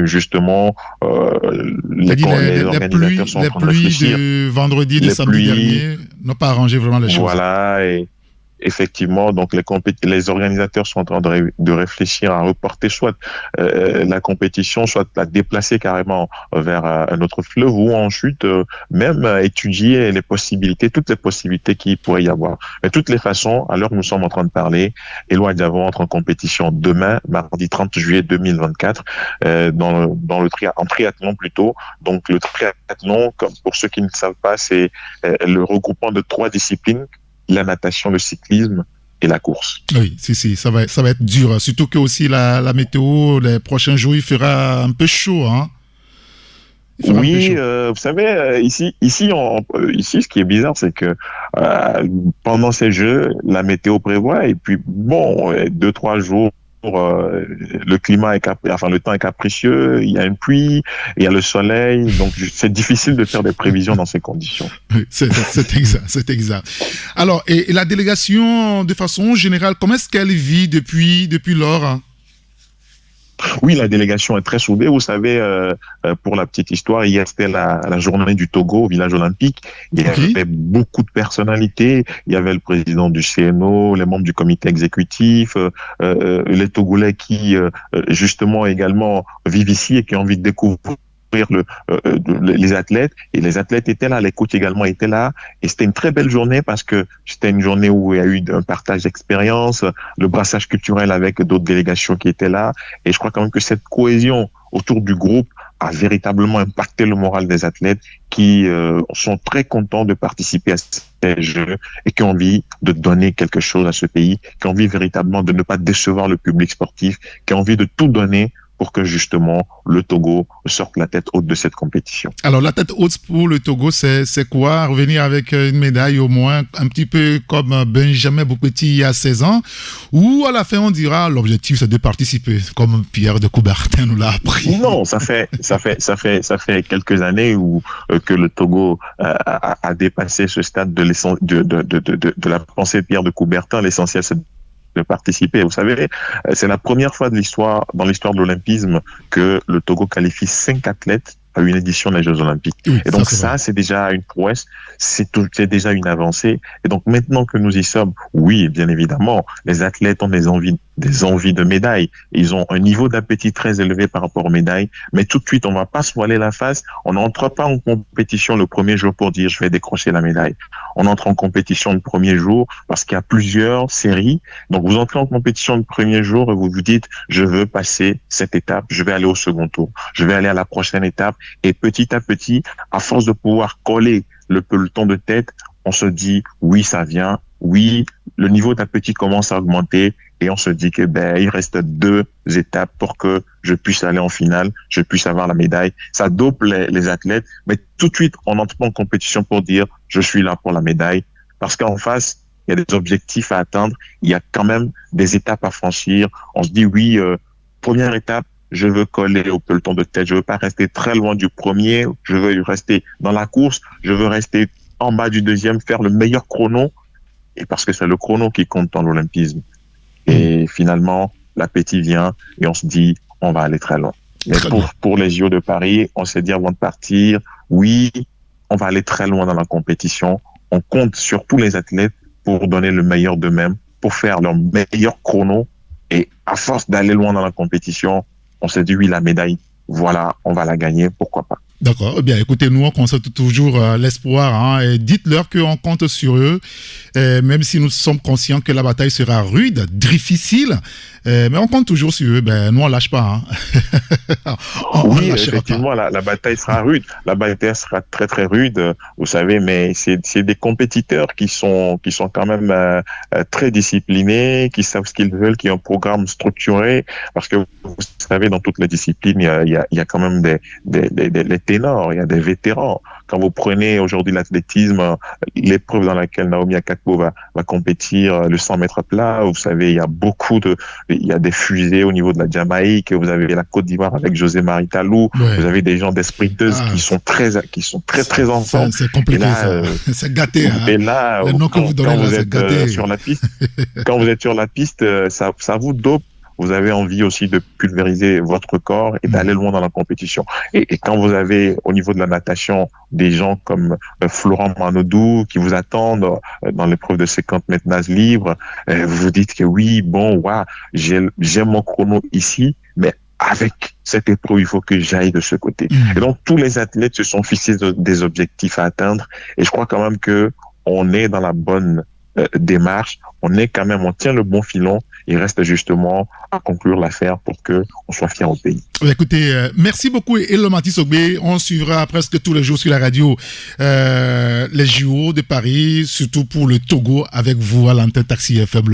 justement, les organisateurs sont en train de réfléchir. Les pluies de vendredi, de samedi dernier n'ont pas arrangé vraiment les choses. Voilà, et effectivement, donc les organisateurs sont en train de réfléchir à reporter soit la compétition, soit la déplacer carrément vers un autre fleuve, ou ensuite même étudier toutes les possibilités qu'il pourrait y avoir. Mais de toutes les façons, à l'heure où nous sommes en train de parler, Eloi Diavant entre en compétition demain, mardi 30 juillet 2024, en triathlon plutôt. Donc le triathlon, comme pour ceux qui ne savent pas, c'est le regroupement de 3 disciplines: la natation, le cyclisme et la course. Oui, ça va être dur. Surtout que aussi la météo, les prochains jours, il fera un peu chaud, hein. Oui, vous savez, ici, ce qui est bizarre, c'est que pendant ces Jeux, la météo prévoit, et puis 2-3 jours, le temps est capricieux, il y a une pluie, il y a le soleil, donc c'est difficile de faire des prévisions dans ces conditions. C'est exact. Alors, et la délégation, de façon générale, comment est-ce qu'elle vit depuis lors? Oui, la délégation est très soudée. Vous savez, pour la petite histoire, hier c'était la journée du Togo au village olympique. Il y avait beaucoup de personnalités. Il y avait le président du CNO, les membres du comité exécutif, les Togolais qui justement également vivent ici et qui ont envie de découvrir les athlètes, et les athlètes étaient là, les coachs également étaient là, et c'était une très belle journée parce que c'était une journée où il y a eu un partage d'expérience, le brassage culturel avec d'autres délégations qui étaient là, et je crois quand même que cette cohésion autour du groupe a véritablement impacté le moral des athlètes qui sont très contents de participer à ces Jeux et qui ont envie de donner quelque chose à ce pays, qui ont envie véritablement de ne pas décevoir le public sportif, qui ont envie de tout donner pour que justement le Togo sorte la tête haute de cette compétition. Alors la tête haute pour le Togo, c'est quoi? Revenir avec une médaille au moins, un petit peu comme Benjamin Boukpeti il y a 16 ans, ou à la fin on dira l'objectif c'est de participer, comme Pierre de Coubertin nous l'a appris? Non, ça fait quelques années où que le Togo a dépassé ce stade de la pensée de Pierre de Coubertin. L'essentiel c'est de participer. Vous savez, c'est la première fois dans l'histoire de l'olympisme que le Togo qualifie 5 athlètes à une édition des Jeux Olympiques. Oui, et donc ça, c'est déjà une prouesse, c'est déjà une avancée. Et donc maintenant que nous y sommes, oui, bien évidemment, les athlètes ont des envies de médailles. Ils ont un niveau d'appétit très élevé par rapport aux médailles. Mais tout de suite, on ne va pas se voiler la face. On n'entre pas en compétition le premier jour pour dire je vais décrocher la médaille. On entre en compétition le premier jour parce qu'il y a plusieurs séries. Donc vous entrez en compétition le premier jour et vous vous dites je veux passer cette étape, je vais aller au second tour, je vais aller à la prochaine étape. Et petit à petit, à force de pouvoir coller le peloton de tête, on se dit oui, ça vient. Oui, le niveau d'appétit commence à augmenter et on se dit que il reste 2 étapes pour que je puisse aller en finale, je puisse avoir la médaille. Ça dope les athlètes, mais tout de suite, on n'entre pas en compétition pour dire je suis là pour la médaille. Parce qu'en face, il y a des objectifs à atteindre, il y a quand même des étapes à franchir. On se dit oui, première étape, je veux coller au peloton de tête, je veux pas rester très loin du premier, je veux rester dans la course, je veux rester en bas du deuxième, faire le meilleur chrono, et parce que c'est le chrono qui compte dans l'olympisme. Et finalement, l'appétit vient et on se dit, on va aller très loin. Mais pour les JO de Paris, on s'est dit avant de partir, oui, on va aller très loin dans la compétition, on compte sur tous les athlètes pour donner le meilleur d'eux-mêmes, pour faire leur meilleur chrono, et à force d'aller loin dans la compétition, on s'est dit oui, la médaille, voilà, on va la gagner, pourquoi pas. D'accord. Eh bien, écoutez, nous, on conserve toujours l'espoir. Hein, et dites-leur qu'on compte sur eux, même si nous sommes conscients que la bataille sera rude, difficile. Mais on compte toujours sur eux. Nous, on lâche pas. Oui, effectivement, la bataille sera rude. La bataille sera très, très rude, vous savez, mais c'est des compétiteurs qui sont quand même très disciplinés, qui savent ce qu'ils veulent, qui ont un programme structuré, parce que vous savez, dans toutes les disciplines, il y a quand même des ténors, il y a des vétérans. Quand vous prenez aujourd'hui l'athlétisme, l'épreuve dans laquelle Naomi Akakpo va compétir, le 100 mètres plat, vous savez, il y a des fusées au niveau de la Jamaïque, vous avez la Côte d'Ivoire avec José Marie Talou, vous avez des gens, des sprinteuses qui sont très ensemble. C'est compliqué, ça. C'est gâté. Et là, quand vous êtes sur la piste, ça vous dope. Vous avez envie aussi de pulvériser votre corps et d'aller loin dans la compétition. Et quand vous avez, au niveau de la natation, des gens comme Florent Manodou qui vous attendent dans l'épreuve de 50 mètres nage libre, vous vous dites que oui, j'aime mon chrono ici, mais avec cette épreuve, il faut que j'aille de ce côté. Et donc, tous les athlètes se sont fixés des objectifs à atteindre. Et je crois quand même que on est dans la bonne démarche. On tient le bon filon. Il reste justement à conclure l'affaire pour que on soit fiers au pays. Écoutez, merci beaucoup Elomati Sogbe. On suivra presque tous les jours sur la radio les JO de Paris, surtout pour le Togo avec vous à l'antenne Taxi FM.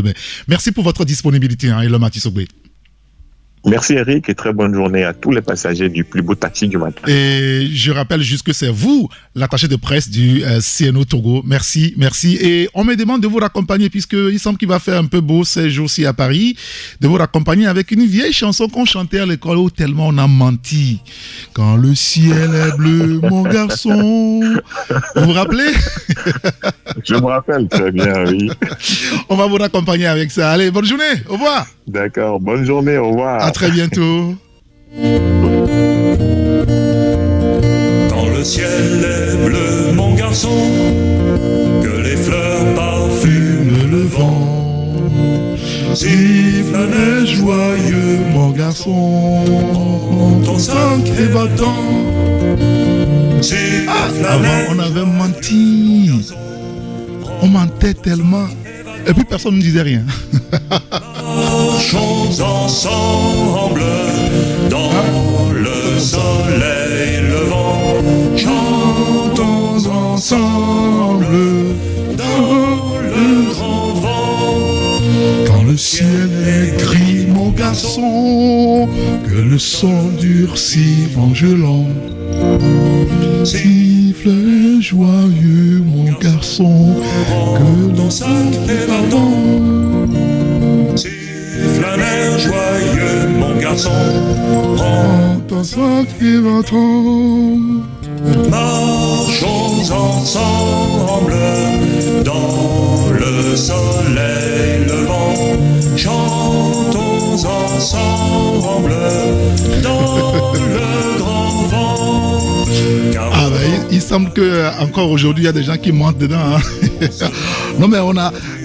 Merci pour votre disponibilité, Elomati Sogbe. Merci Eric et très bonne journée à tous les passagers du plus beau taxi du matin. Et je rappelle juste que c'est vous, l'attaché de presse du CNO Togo. Merci. Et on me demande de vous raccompagner, puisqu'il semble qu'il va faire un peu beau ces jours-ci à Paris, de vous raccompagner avec une vieille chanson qu'on chantait à l'école où tellement on a menti. Quand le ciel est bleu, mon garçon. Vous vous rappelez? Je me rappelle très bien, oui. On va vous raccompagner avec ça. Allez, bonne journée. Au revoir. D'accord, bonne journée, au revoir. À très bientôt. Quand le ciel est bleu, mon garçon, que les fleurs parfument le vent, siffle les joyeux, mon garçon, ton sac est battant. Avant, on avait menti. On mentait tellement. Et puis personne ne disait rien. Marchons ensemble dans le soleil levant. Chantons ensemble dans le grand vent. Quand le ciel est gris, mon garçon, que le son durcit en gelant. Siffle joyeux, mon garçon, que ton sac est battant. Siffle un air joyeux, mon garçon, prends ton sac et va-t'en. Marchons ensemble dans le soleil levant. Chantons ensemble dans le grand vent. Il semble que encore aujourd'hui il y a des gens qui mentent dedans. Non mais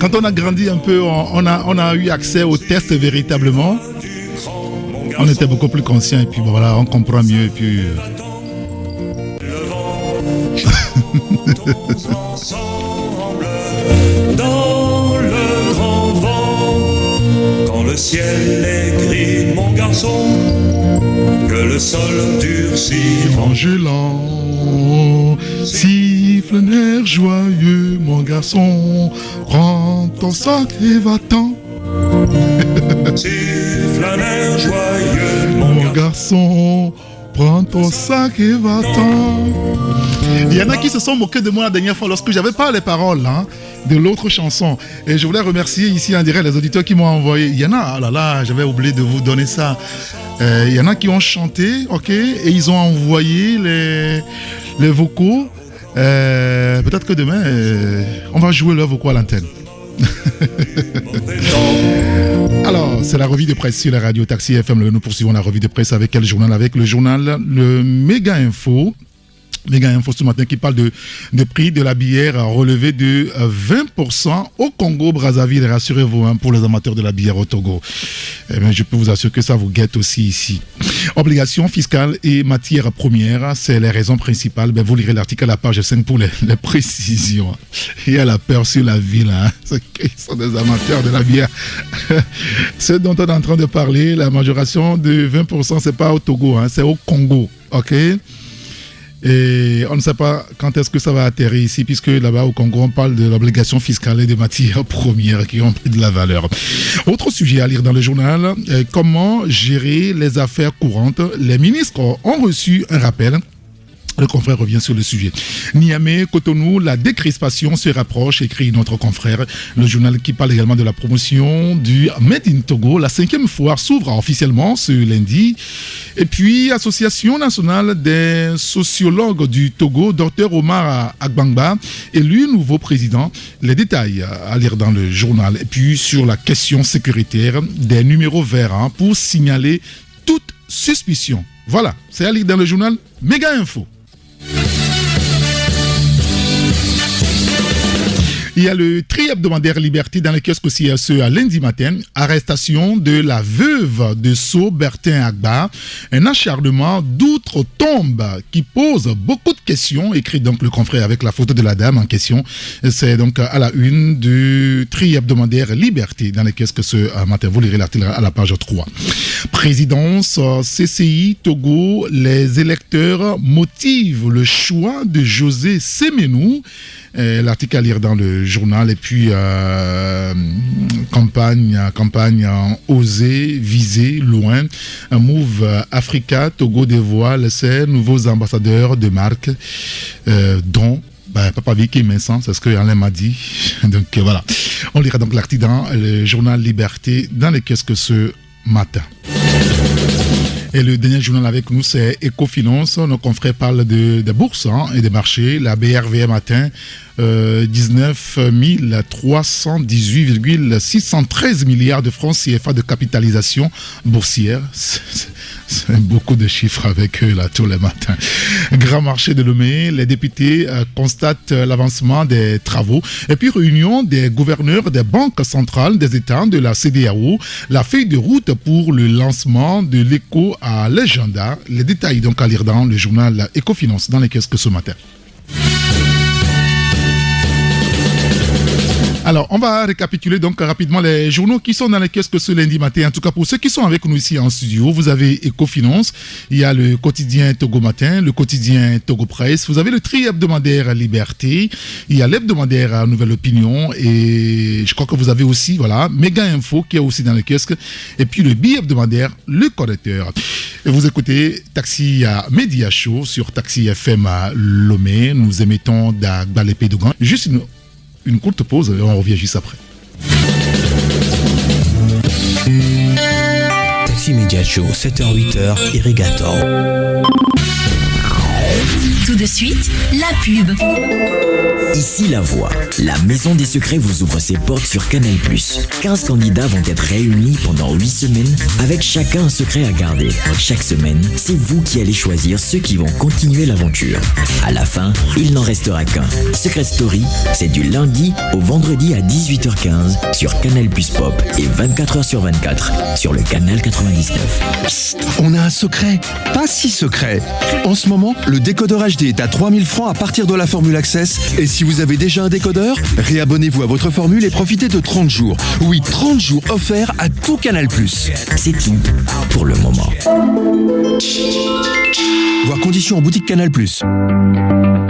quand on a grandi un peu, on a eu accès aux tests véritablement. On était beaucoup plus conscients et puis voilà, on comprend mieux et puis. Dans le grand vent, quand le ciel est gris, mon garçon, que le sol durcit en gelant. Siffle l'air joyeux, mon garçon, prends ton sac et va-t'en. Siffle un air joyeux, mon garçon, prends ton sac et va-t'en. Il y en a qui se sont moqués de moi la dernière fois lorsque j'avais pas les paroles de l'autre chanson. Et je voulais remercier ici en direct les auditeurs qui m'ont envoyé. Il y en a, j'avais oublié de vous donner ça. Il y en a qui ont chanté, ok, et ils ont envoyé les vocaux. Peut-être que demain, on va jouer leurs vocaux à l'antenne. Alors, c'est la revue de presse sur la radio Taxi FM. Nous poursuivons la revue de presse avec quel journal? Avec le journal Le Méga Info. Méga Info ce matin qui parle de prix de la bière relevé de 20% au Congo-Brazzaville. Rassurez-vous, pour les amateurs de la bière au Togo. Mais je peux vous assurer que ça vous guette aussi ici. Obligations fiscales et matières premières, c'est les raisons principales. Vous lirez l'article à la page 5 pour les précisions. Il y a la peur sur la ville. Ils sont des amateurs de la bière. Ce dont on est en train de parler, la majoration de 20%, c'est pas au Togo, c'est au Congo. OK? Et on ne sait pas quand est-ce que ça va atterrir ici, puisque là-bas au Congo, on parle de l'obligation fiscale et des matières premières qui ont pris de la valeur. Autre sujet à lire dans le journal, comment gérer les affaires courantes. Les ministres ont reçu un rappel. Le confrère revient sur le sujet. Niamey, Cotonou, la décrispation se rapproche, écrit notre confrère. Le journal qui parle également de la promotion du Made in Togo. La 5e foire s'ouvre officiellement ce lundi. Et puis, Association nationale des sociologues du Togo, Dr Omar Agbangba, élu nouveau président. Les détails à lire dans le journal. Et puis, sur la question sécuritaire, des numéros verts pour signaler toute suspicion. Voilà, c'est à lire dans le journal Méga Info. Il y a le tri-hebdomadaire Liberté dans les kiosques aussi ce lundi matin. Arrestation de la veuve de Sceaux, Bertin Agba. Un acharnement d'outre-tombe qui pose beaucoup de questions. Écrit donc le confrère avec la photo de la dame en question. C'est donc à la une du tri-hebdomadaire Liberté dans les kiosques ce matin. Vous lirez l'article à la page 3. Présidence CCI Togo. Les électeurs motivent le choix de José Semenou. L'article à lire dans le journal. Et puis campagne osée, visée, loin. Move Africa, Togo dévoile ses nouveaux ambassadeurs de marque, dont Papa Vicky Vincent, c'est ce que Alain m'a dit. Donc voilà, on lira donc l'article dans le journal Liberté dans les kiosques ce matin. Et le dernier journal avec nous, c'est Ecofinance. Nos confrères parlent de bourse et des marchés. La BRVM atteint 19 318,613 milliards de francs CFA de capitalisation boursière. C'est beaucoup de chiffres avec eux là tous les matins. Grand marché de Lomé, les députés constatent l'avancement des travaux. Et puis réunion des gouverneurs des banques centrales des États de la CEDEAO. La feuille de route pour le lancement de l'éco à l'agenda. Les détails donc à lire dans le journal Ecofinance dans les kiosques ce matin. Alors, on va récapituler donc rapidement les journaux qui sont dans les kiosques ce lundi matin. En tout cas, pour ceux qui sont avec nous ici en studio, vous avez Ecofinance, il y a le quotidien Togo Matin, le quotidien Togo Presse, vous avez le tri-hebdomadaire Liberté, il y a l'hebdomadaire Nouvelle Opinion et je crois que vous avez aussi, voilà, Méga Info qui est aussi dans les kiosques et puis le bi-hebdomadaire Le Correcteur. Et vous écoutez Taxi Média Show sur Taxi FM à Lomé. Nous émettons d'Agbalépé Dougan. Juste une courte pause et on revient juste après. Taxi Média Show, 7h-8h, Irrigator. Tout de suite, la pub. Ici La Voix, la Maison des Secrets vous ouvre ses portes sur Canal+. 15 candidats vont être réunis pendant 8 semaines avec chacun un secret à garder. Chaque semaine, c'est vous qui allez choisir ceux qui vont continuer l'aventure. À la fin, il n'en restera qu'un. Secret Story, c'est du lundi au vendredi à 18h15 sur Canal+ Pop et 24h/24 sur le canal 99. Psst, on a un secret. Pas si secret. En ce moment, le décodeur HD est à 3000 francs à partir de la formule Access. Et si vous avez déjà un décodeur, réabonnez-vous à votre formule et profitez de 30 jours. Oui, 30 jours offerts à tout Canal+. C'est tout pour le moment. Voir conditions en boutique Canal+.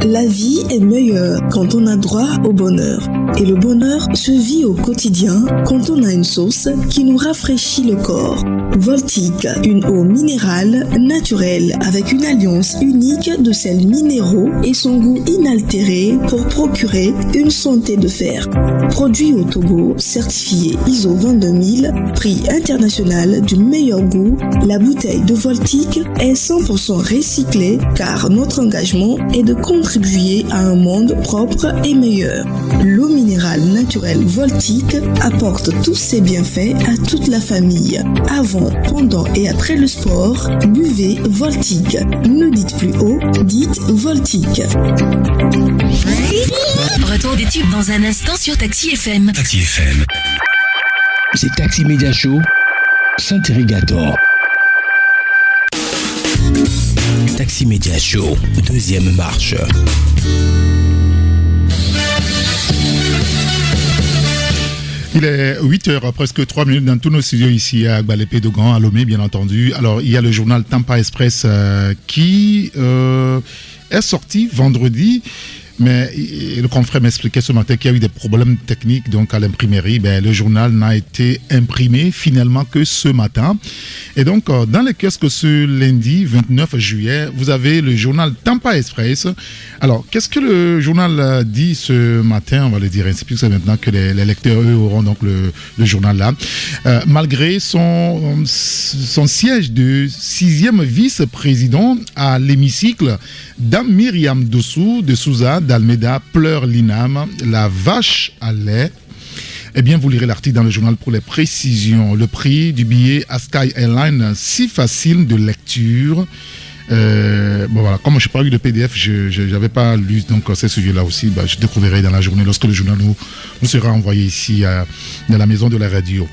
La vie est meilleure quand on a droit au bonheur. Et le bonheur se vit au quotidien quand on a une sauce qui nous rafraîchit le corps. Voltique, une eau minérale naturelle avec une alliance unique de sels minéraux et son goût inaltéré pour procurer une santé de fer. Produit au Togo, certifié ISO 22000, prix international du meilleur goût, la bouteille de Voltique est 100% recyclée car notre engagement est de contribuer à un monde propre et meilleur. L'eau minérale naturelle Voltique apporte tous ses bienfaits à toute la famille. Avant, pendant et après le sport, buvez Voltique. Ne dites plus haut, dites Voltique. Retour des tubes dans un instant sur Taxi FM. Taxi FM. C'est Taxi Média Show, Saint-Irrigator. Taxi Média Show, deuxième marche. Il est 8h, presque 3 minutes dans tous nos studios ici à Gbalépé Dogan, à Lomé, bien entendu. Alors, il y a le journal Tampa Express qui est sorti vendredi. Mais le confrère m'expliquait ce matin qu'il y a eu des problèmes techniques donc à l'imprimerie. Le journal n'a été imprimé finalement que ce matin. Et donc, dans les kiosques ce lundi 29 juillet, vous avez le journal Tampa Express. Alors, qu'est-ce que le journal dit ce matin? On va le dire ainsi, puisque c'est maintenant que les lecteurs, eux, auront donc le journal là. Malgré son siège de 6e vice-président à l'hémicycle, Dame Myriam Dossou de Souza d'Almeida pleure l'INAM, la vache à lait. Eh bien, vous lirez l'article dans le journal pour les précisions. Le prix du billet à Sky Airlines, si facile de lecture. Bon voilà, comme je n'ai pas eu de PDF, je n'avais pas lu donc ces sujets-là aussi. Je découvrirai dans la journée lorsque le journal nous sera envoyé ici dans la maison de la radio.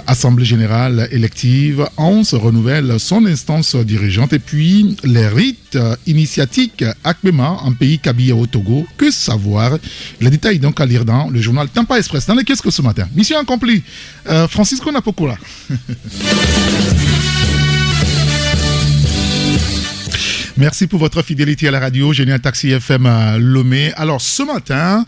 Assemblée générale élective, 11 renouvelle son instance dirigeante et puis les rites initiatiques Akmema en pays Kabila au Togo. Que savoir? Les détails donc à lire dans le journal Tampa Express. Dans les kiosques ce matin. Mission accomplie. Francisco Napocola. Merci pour votre fidélité à la radio. Génial Taxi FM à Lomé. Alors, ce matin,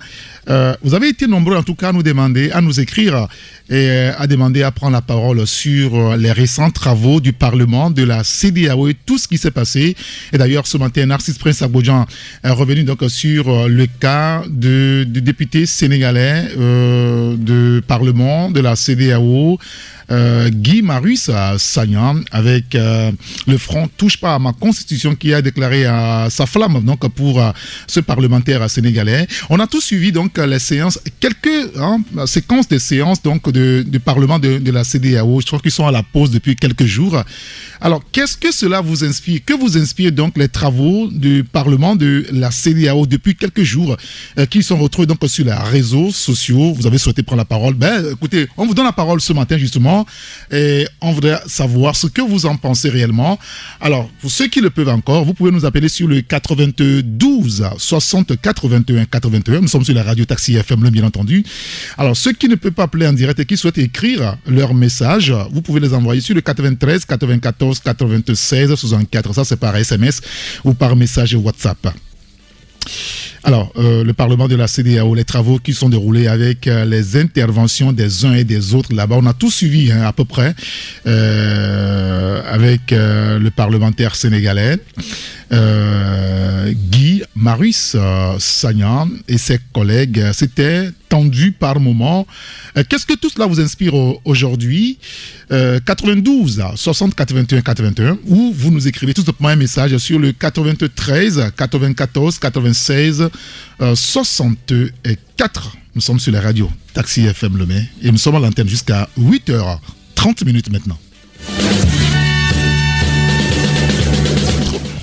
vous avez été nombreux en tout cas à nous demander, à nous écrire et à demander à prendre la parole sur les récents travaux du Parlement, de la CEDEAO et tout ce qui s'est passé. Et d'ailleurs, ce matin, Narcisse Prince Abodjan est revenu donc sur le cas du député sénégalais de Parlement, de la CEDEAO, Guy Marius Sagna, avec le front Touche pas à ma constitution qui a déclaré sa flamme donc pour ce parlementaire sénégalais. On a tous suivi donc les séances, quelques séquences de séances donc du Parlement de la CEDEAO. Je trouve qu'ils sont à la pause depuis quelques jours. Alors, qu'est-ce que cela vous inspire? Que vous inspire donc les travaux du Parlement de la CEDEAO depuis quelques jours qui sont retrouvés donc sur les réseaux sociaux? Vous avez souhaité prendre la parole. Écoutez, on vous donne la parole ce matin justement et on voudrait savoir ce que vous en pensez réellement. Alors, pour ceux qui le peuvent encore, vous pouvez nous appeler sur le 92 60 81 81. Nous sommes sur la radio Taxi FM, bien entendu. Alors, ceux qui ne peuvent pas appeler en direct et qui souhaitent écrire leur message, vous pouvez les envoyer sur le 93 94 96 64. Ça, c'est par SMS ou par message WhatsApp. Alors, le Parlement de la CEDEAO, les travaux qui sont déroulés avec les interventions des uns et des autres là-bas, on a tout suivi à peu près avec le parlementaire sénégalais Guy Marius Sagna et ses collègues. C'était tendu par moments. Qu'est-ce que tout cela vous inspire aujourd'hui? 92 60 81 81 ou vous nous écrivez tout simplement un message sur le 93 94 96 64. Nous sommes sur la radio Taxi FM Lomé et nous sommes à l'antenne jusqu'à 8h30 maintenant.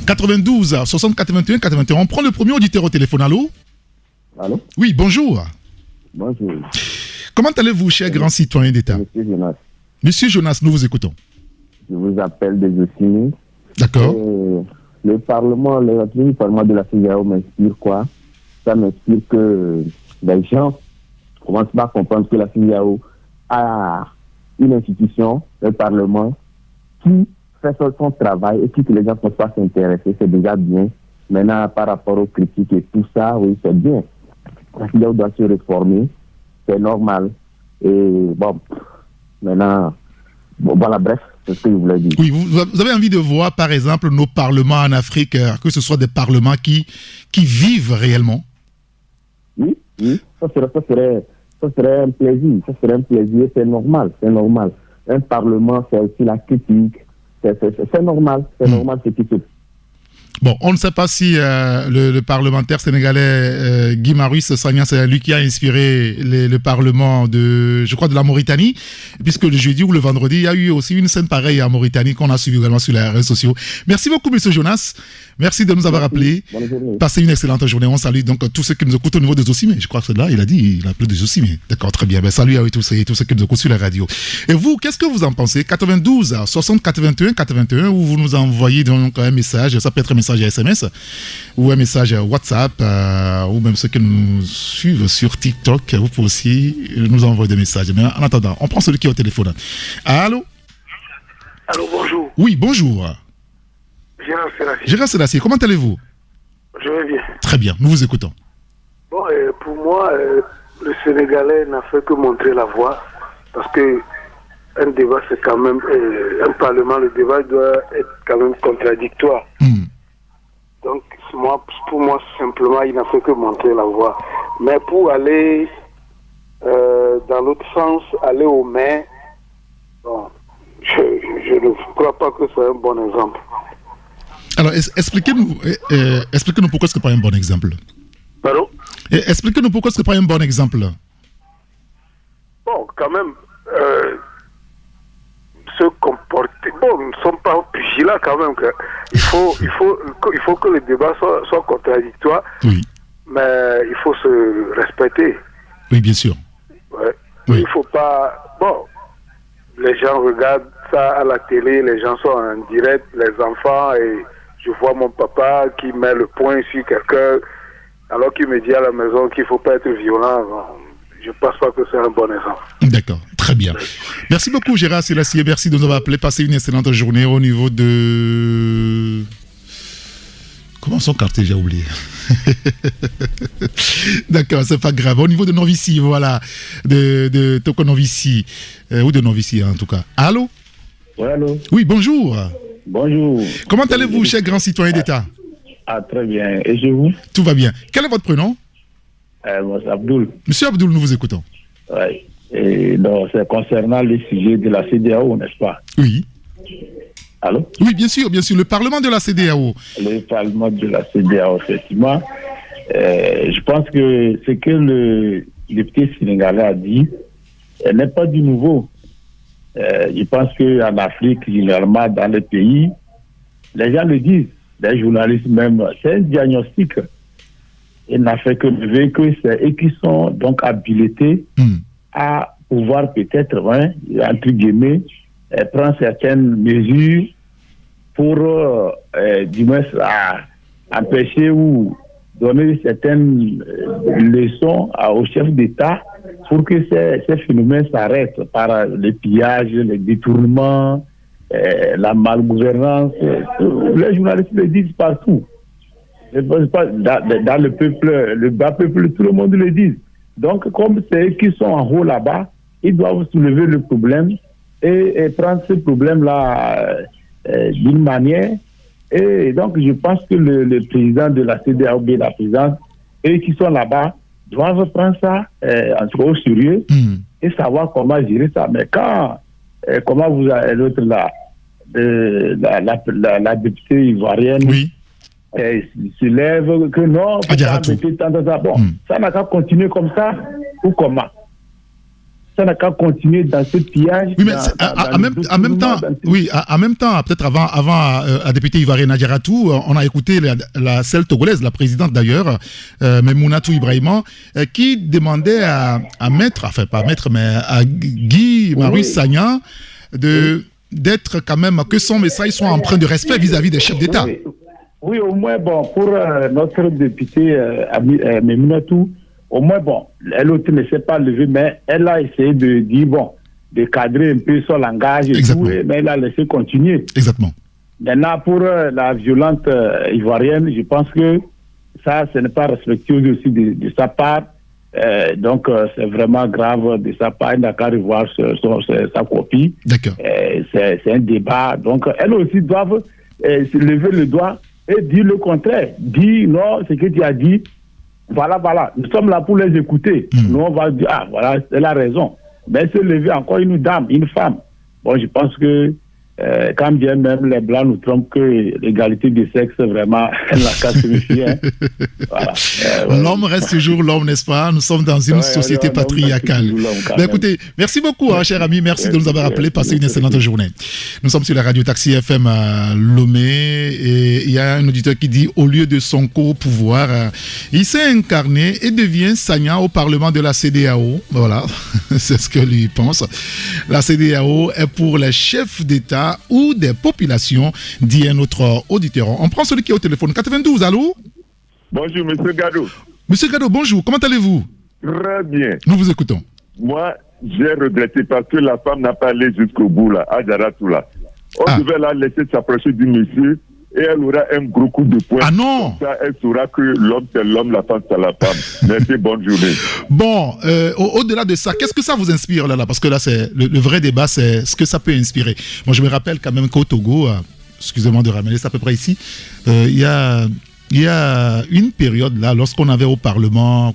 92 60 81 81. On prend le premier auditeur au téléphone. Allô? Allô? Oui, bonjour. Bonjour. Comment allez-vous, cher grand citoyen d'État? Monsieur Jonas. Monsieur Jonas, nous vous écoutons. Je vous appelle des Ossini. D'accord. Le Parlement de la CEDEAO m'inspire quoi? Ça m'inspire que les gens commencent pas à comprendre que la CEDEAO a une institution, le Parlement, qui fait son travail et que les gens ne peuvent pas s'intéresser, c'est déjà bien. Maintenant, par rapport aux critiques et tout ça, oui, c'est bien. La CEDEAO doit se réformer, c'est normal. Et bon, maintenant, voilà, bref, c'est ce que je voulais dire. Oui, vous avez envie de voir, par exemple, nos parlements en Afrique, que ce soit des parlements qui vivent réellement? Oui, ça serait un plaisir. Ça serait un plaisir, c'est normal. Un parlement, c'est aussi la critique. C'est normal, ce qui se. Bon, on ne sait pas si le parlementaire sénégalais Guy Marius Sagna, c'est lui qui a inspiré le parlement de la Mauritanie, puisque le jeudi ou le vendredi, il y a eu aussi une scène pareille en Mauritanie qu'on a suivi également sur les réseaux sociaux. Merci beaucoup, monsieur Jonas. Merci de nous avoir appelés. Passez une excellente journée. On salue donc tous ceux qui nous écoutent au niveau des Ossimé. Je crois que c'est là, il a dit, il a plus des Ossimé. D'accord, très bien. Ben, salut à eux tous et tous ceux qui nous écoutent sur la radio. Et vous, qu'est-ce que vous en pensez? 92 60 81 81, où vous nous envoyez donc un message. Ça peut être un message à SMS ou un message à WhatsApp, ou même ceux qui nous suivent sur TikTok. Vous pouvez aussi nous envoyer des messages. Mais en attendant, on prend celui qui est au téléphone. Allô? Allô, bonjour. Oui, bonjour. Gérard Selassie, comment allez-vous? Je vais bien. Très bien, nous vous écoutons. Bon, pour moi, le Sénégalais n'a fait que montrer la voie, parce que un débat, c'est quand même un parlement, le débat doit être quand même contradictoire. Donc, pour moi, simplement, il n'a fait que montrer la voie. Mais pour aller dans l'autre sens, aller aux mains, bon, je ne crois pas que c'est un bon exemple. Alors, expliquez-nous pourquoi ce n'est pas un bon exemple. Pardon? Expliquez-nous pourquoi ce n'est pas un bon exemple. Bon, quand même, se comporter. Bon, nous ne sommes pas vigilants quand même. Il faut que le débat soit contradictoire. Oui. Mais il faut se respecter. Oui, bien sûr. Ouais. Oui. Il ne faut pas. Bon, les gens regardent ça à la télé, les gens sont en direct, les enfants, et je vois mon papa qui met le poing sur quelqu'un, alors qu'il me dit à la maison qu'il ne faut pas être violent. Je ne pense pas que c'est un bon exemple. D'accord, très bien. Merci beaucoup Gérard Selassie, merci de nous avoir appelé. Passez une excellente journée au niveau de... Comment son quartier, j'ai oublié. D'accord, c'est pas grave. Au niveau de Novici, voilà. De Toko Novici. Ou de Novici en tout cas. Allô? Oui, allô? Oui, bonjour. Bonjour. Comment allez-vous, cher grand citoyen d'État? Très bien. Et chez vous? Tout va bien. Quel est votre prénom? Moi, c'est Abdoul. Monsieur Abdoul, nous vous écoutons. Oui. Et donc, c'est concernant le sujet de la CEDEAO, n'est-ce pas? Oui. Allô? Oui, bien sûr. Le Parlement de la CEDEAO. Le Parlement de la CEDEAO, effectivement. Je pense que ce que le député sénégalais a dit n'est pas du nouveau. Je pense qu'en Afrique, généralement, dans les pays, les gens le disent. Les journalistes même, c'est un diagnostic. Il n'a fait que lever que c'est eux qui sont donc habilités à pouvoir peut-être, entre guillemets, prendre certaines mesures pour, du moins, empêcher ou donner certaines leçons aux chefs d'État pour que ces phénomènes s'arrêtent par le pillage, les détournements, la malgouvernance. Les journalistes le disent partout. Dans le peuple, le bas peuple, tout le monde le dit. Donc, comme c'est eux qui sont en haut là-bas, ils doivent soulever le problème et prendre ce problème-là d'une manière. Et donc, je pense que le président de la CEDEAO, la présidente, eux qui sont là-bas, doivent prendre ça en tout cas au sérieux et savoir comment gérer ça. Mais quand, comment vous avez l'autre là, la députée ivoirienne, se lève que non, ça n'a qu'à continuer comme ça ou comment? Ça n'a qu'à continuer dans ce pillage. Oui, mais en même temps, peut-être avant la députée ivoirienne Adjaratou, on a écouté celle togolaise, la présidente d'ailleurs, Memounatou Ibrahima, qui demandait à Guy Marius Sagna d'être quand même, que son message soit empreint de respect vis-à-vis des chefs d'État. Oui, au moins, pour notre députée Memounatou, au moins, elle aussi ne s'est pas levée, mais elle a essayé de dire, de cadrer un peu son langage et tout, mais elle a laissé continuer. Exactement. Maintenant, pour la violente ivoirienne, je pense que ça, ce n'est pas respectueux aussi de sa part. Donc, c'est vraiment grave de sa part. Elle n'a qu'à revoir sa copie. D'accord. C'est un débat. Donc, elles aussi doivent se lever le doigt et dire le contraire. Dire non, ce que tu as dit. Voilà. Nous sommes là pour les écouter. Nous, on va dire, voilà, elle a raison. Mais se lever encore une dame, une femme. Je pense que Quand bien même les Blancs nous trompent que l'égalité des sexes, vraiment, la casse méfie. Hein. Voilà. L'homme reste toujours l'homme, n'est-ce pas? Nous sommes dans une société patriarcale. Écoutez, merci beaucoup, cher ami. Merci de nous avoir appelés. Passez une excellente journée. Nous sommes sur la radio Taxi FM à Lomé et il y a un auditeur qui dit au lieu de Sonko au pouvoir, il s'est incarné et devient Sagna au Parlement de la CEDEAO. Voilà, c'est ce que lui pense. La CEDEAO est pour les chefs d'État ou des populations, dit un autre auditeur. On prend celui qui est au téléphone. 92, allô? Bonjour, monsieur Gado. Monsieur Gado, bonjour. Comment allez-vous? Très bien. Nous vous écoutons. Moi, j'ai regretté parce que la femme n'a pas allé jusqu'au bout, là, à Jaratoula. On devait la laisser s'approcher du monsieur et elle aura un gros coup de poing. Ah non! Comme ça, elle saura que l'homme c'est l'homme, la femme c'est la femme. Merci, bonne journée. Bon, au-delà de ça, qu'est-ce que ça vous inspire là? Parce que là, c'est le vrai débat, c'est ce que ça peut inspirer. Moi, je me rappelle quand même qu'au Togo, excusez-moi de ramener ça à peu près ici, il y a une période là, lorsqu'on avait au Parlement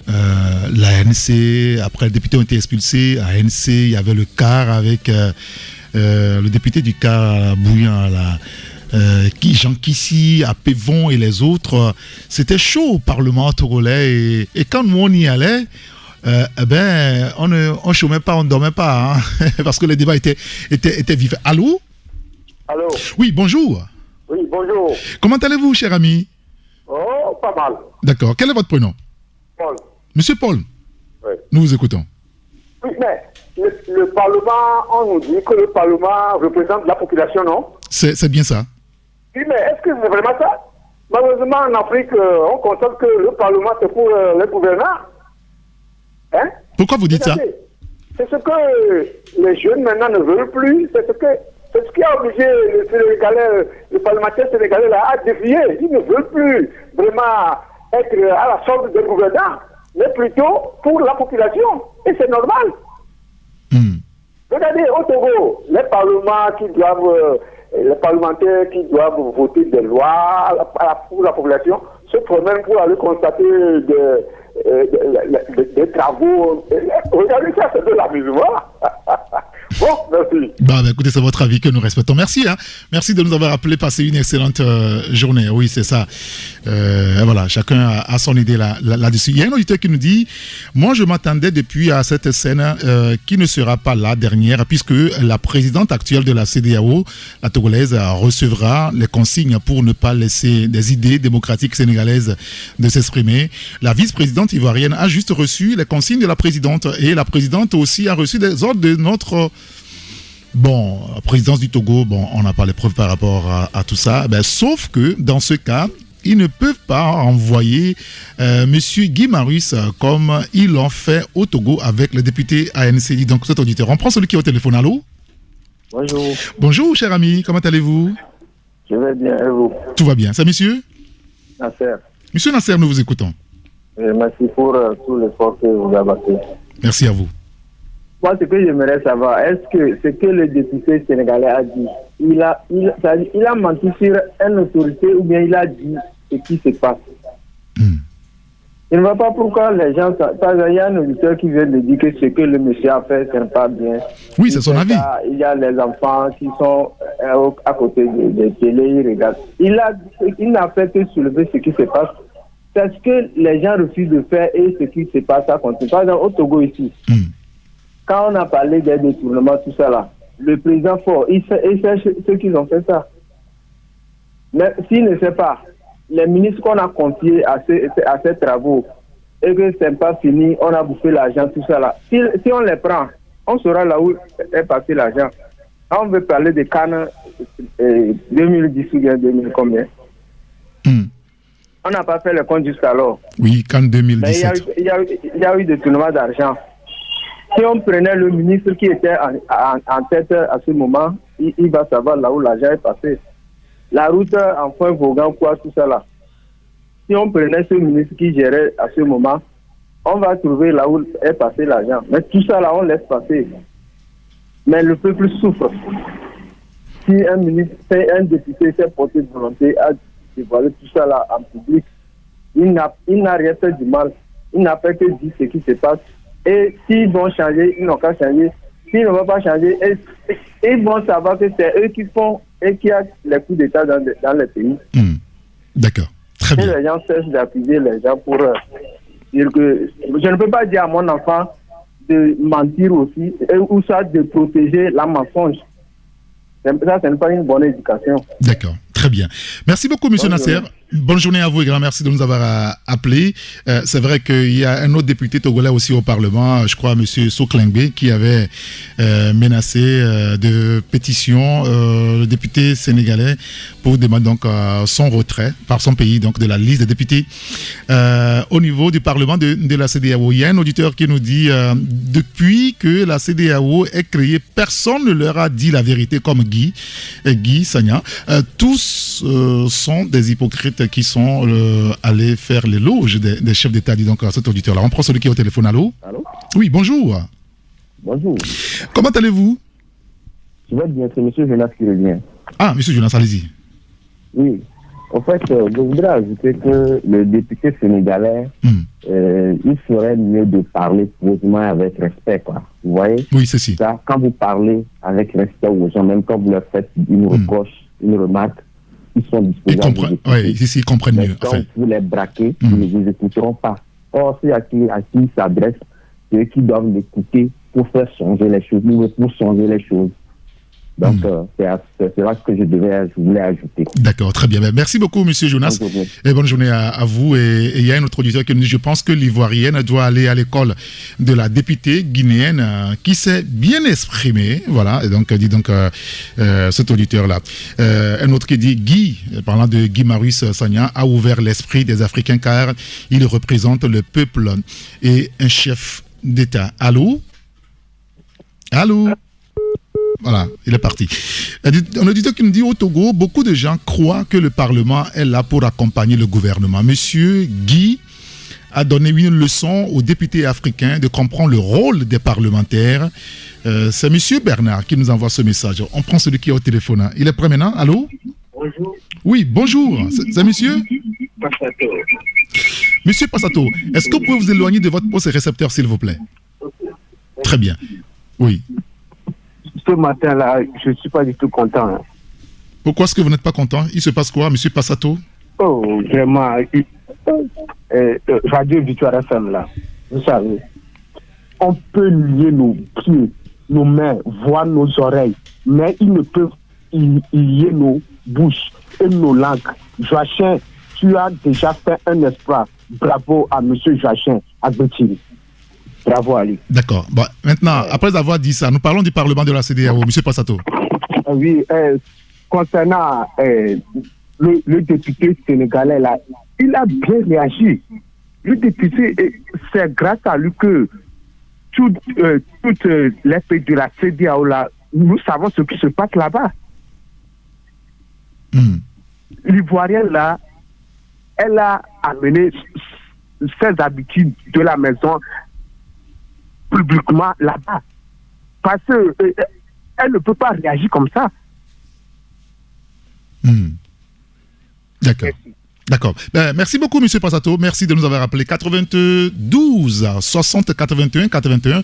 l'ANC, après les députés ont été expulsés, ANC, il y avait le CAR avec le député du CAR Bouillant là. Jean Kissi, à Pévon et les autres, c'était chaud au Parlement togolais et quand nous on y allait, on ne chômait pas, on ne dormait pas, hein, parce que les débats étaient vifs. Allô? Allô? Oui, bonjour. Oui, bonjour. Comment allez-vous, cher ami? Oh, pas mal. D'accord. Quel est votre prénom? Paul. Monsieur Paul? Oui. Nous vous écoutons. Oui, mais le Parlement, on nous dit que le Parlement représente la population, non? C'est bien ça. Oui, mais est-ce que c'est vraiment ça? Malheureusement, en Afrique, on constate que le Parlement, c'est pour les gouvernants. Hein? Pourquoi vous dites ça? C'est ce que les jeunes maintenant ne veulent plus. C'est ce qui a obligé le parlementaire sénégalais là, à défier. Ils ne veulent plus vraiment être à la solde des gouvernants, mais plutôt pour la population. Et c'est normal. Regardez, au Togo, les parlementaires qui doivent voter des lois pour la population se promènent pour aller constater des travaux. Regardez ça, c'est de l'amusement. Bon, merci. Bah, écoutez, c'est votre avis que nous respectons. Merci, hein. Merci de nous avoir appelé. Passez une excellente journée. Oui, c'est ça. Voilà, chacun a son idée là-dessus. Il y a un auditeur qui nous dit, moi, je m'attendais depuis à cette scène qui ne sera pas la dernière, puisque la présidente actuelle de la CEDEAO, la togolaise, recevra les consignes pour ne pas laisser des idées démocratiques sénégalaises de s'exprimer. La vice-présidente ivoirienne a juste reçu les consignes de la présidente, et la présidente aussi a reçu des ordres de notre présidence du Togo. On n'a pas les preuves par rapport à tout ça, sauf que dans ce cas, ils ne peuvent pas envoyer Monsieur Guy Marius comme ils l'ont fait au Togo avec le député ANC. Donc cet auditeur, on prend celui qui est au téléphone. Allô? Bonjour. Bonjour, cher ami, comment allez-vous? Je vais bien, et vous? Tout va bien. C'est monsieur Nasser. Monsieur Nasser, nous vous écoutons. Merci pour tout l'effort que vous abattez. Merci à vous. Moi, ce que j'aimerais savoir, est-ce que ce que le député sénégalais a dit, il a menti sur une autorité ou bien il a dit ce qui se passe? Je ne vois pas pourquoi les gens... Il y a un auditeur qui vient de dire que ce que le monsieur a fait, ce n'est pas bien. Oui, c'est son avis. Il y a les enfants qui sont à côté des télés, ils regardent. Il n'a fait que soulever ce qui se passe. C'est ce que les gens refusent de faire et ce qui se passe à continuer. Par exemple, au Togo ici, quand on a parlé des détournements, tout ça là, le président fort, il sait ceux qui ont fait ça. Mais s'il ne sait pas, les ministres qu'on a confiés à ces travaux, et que ce n'est pas fini, on a bouffé l'argent, tout ça là. Si on les prend, on saura là où est passé l'argent. On veut parler de Cannes 2010 ou bien 2000 combien? On n'a pas fait le compte jusqu'alors. Oui, Cannes 2017. Mais il y a eu des détournements d'argent. Si on prenait le ministre qui était en tête à ce moment, il va savoir là où l'argent est passé. La route enfin Vaughan, quoi, tout ça là. Si on prenait ce ministre qui gérait à ce moment, on va trouver là où est passé l'argent. Mais tout ça là, on laisse passer. Mais le peuple souffre. Si un ministre, un député s'est porté de volonté à dévoiler tout ça là en public, il n'a rien fait du mal. Il n'a fait que dire ce qui se passe. Et s'ils vont changer, ils n'ont qu'à changer s'ils ne vont pas changer, ils vont savoir que c'est eux qui font et qui a les coups d'État dans le pays. D'accord. Très bien. Et les gens cessent d'appuyer les gens pour dire que je ne peux pas dire à mon enfant de mentir aussi, ou ça de protéger la mensonge. Ça, ce n'est pas une bonne éducation. D'accord, très bien. Merci beaucoup, M. Nasser. Bonne journée à vous et grand merci de nous avoir appelés. C'est vrai qu'il y a un autre député togolais aussi au Parlement, je crois, M. Soklengbe, qui avait menacé de pétition le député sénégalais pour demander donc son retrait par son pays donc de la liste des députés au niveau du Parlement de la CEDEAO. Il y a un auditeur qui nous dit depuis que la CEDEAO est créée, personne ne leur a dit la vérité comme Guy Sagna. Tous sont des hypocrites qui sont allés faire l'éloge des chefs d'État, dis donc à cet auditeur-là. On prend celui qui est au téléphone. Allô? Allô? Oui, bonjour. Bonjour. Comment allez-vous? Je vais bien, c'est M. Jonas qui revient. Ah, M. Jonas, allez-y. Oui. En fait, je voudrais ajouter que le député sénégalais, il serait mieux de parler posément avec respect, quoi. Vous voyez? Oui, c'est si. Ça, quand vous parlez avec respect aux gens, même quand vous leur faites une reproche, une remarque, ils sont disposés à vous écouter. Oui, ils comprennent mieux. Quand vous les braquez, ils ne vous écouteront pas. Or, c'est à qui ils s'adressent, c'est eux qui doivent l'écouter pour faire changer les choses, pour changer les choses. Donc, c'est là ce que je voulais ajouter. D'accord, très bien. Merci beaucoup, M. Jonas. Et bonne journée à vous. Et il y a un autre auditeur qui nous dit, je pense que l'Ivoirienne doit aller à l'école de la députée guinéenne qui s'est bien exprimée. Voilà, et donc, dit donc cet auditeur-là. Un autre qui dit, Guy, parlant de Guy Marius Sagna, a ouvert l'esprit des Africains car il représente le peuple et un chef d'État. Allô? Allô? Voilà, il est parti. Un auditeur qui nous dit au Togo, beaucoup de gens croient que le Parlement est là pour accompagner le gouvernement. Monsieur Guy a donné une leçon aux députés africains de comprendre le rôle des parlementaires. C'est Monsieur Bernard qui nous envoie ce message. On prend celui qui est au téléphone. Il est prêt maintenant? Allô? Bonjour. Oui, bonjour. C'est monsieur? Passato. Monsieur Passato, est-ce que vous pouvez vous éloigner de votre poste récepteur, s'il vous plaît? Très bien. Oui. Ce matin-là, je ne suis pas du tout content. Hein. Pourquoi est-ce que vous n'êtes pas content? Il se passe quoi, monsieur Passato? Oh, vraiment. Radio Victoire FM, là, vous savez, on peut lier nos pieds, nos mains, voir nos oreilles, mais ils ne peuvent lier nos bouches et nos langues. Joachim, tu as déjà fait un exploit. Bravo à monsieur Joachim Agbetiri. Bravo Ali. D'accord. Bon, maintenant, après avoir dit ça, nous parlons du Parlement de la CEDEAO. Monsieur Passato. Oui, concernant le député sénégalais, là, il a bien réagi. Le député, c'est grâce à lui que toutes les pays de la CEDEAO, là, nous savons ce qui se passe là-bas. L'Ivoirienne, là, elle a amené ses habitudes de la maison publiquement là-bas. Parce qu'elle ne peut pas réagir comme ça. D'accord. D'accord. Merci beaucoup, M. Passato. Merci de nous avoir appelé. 92 60 81 81.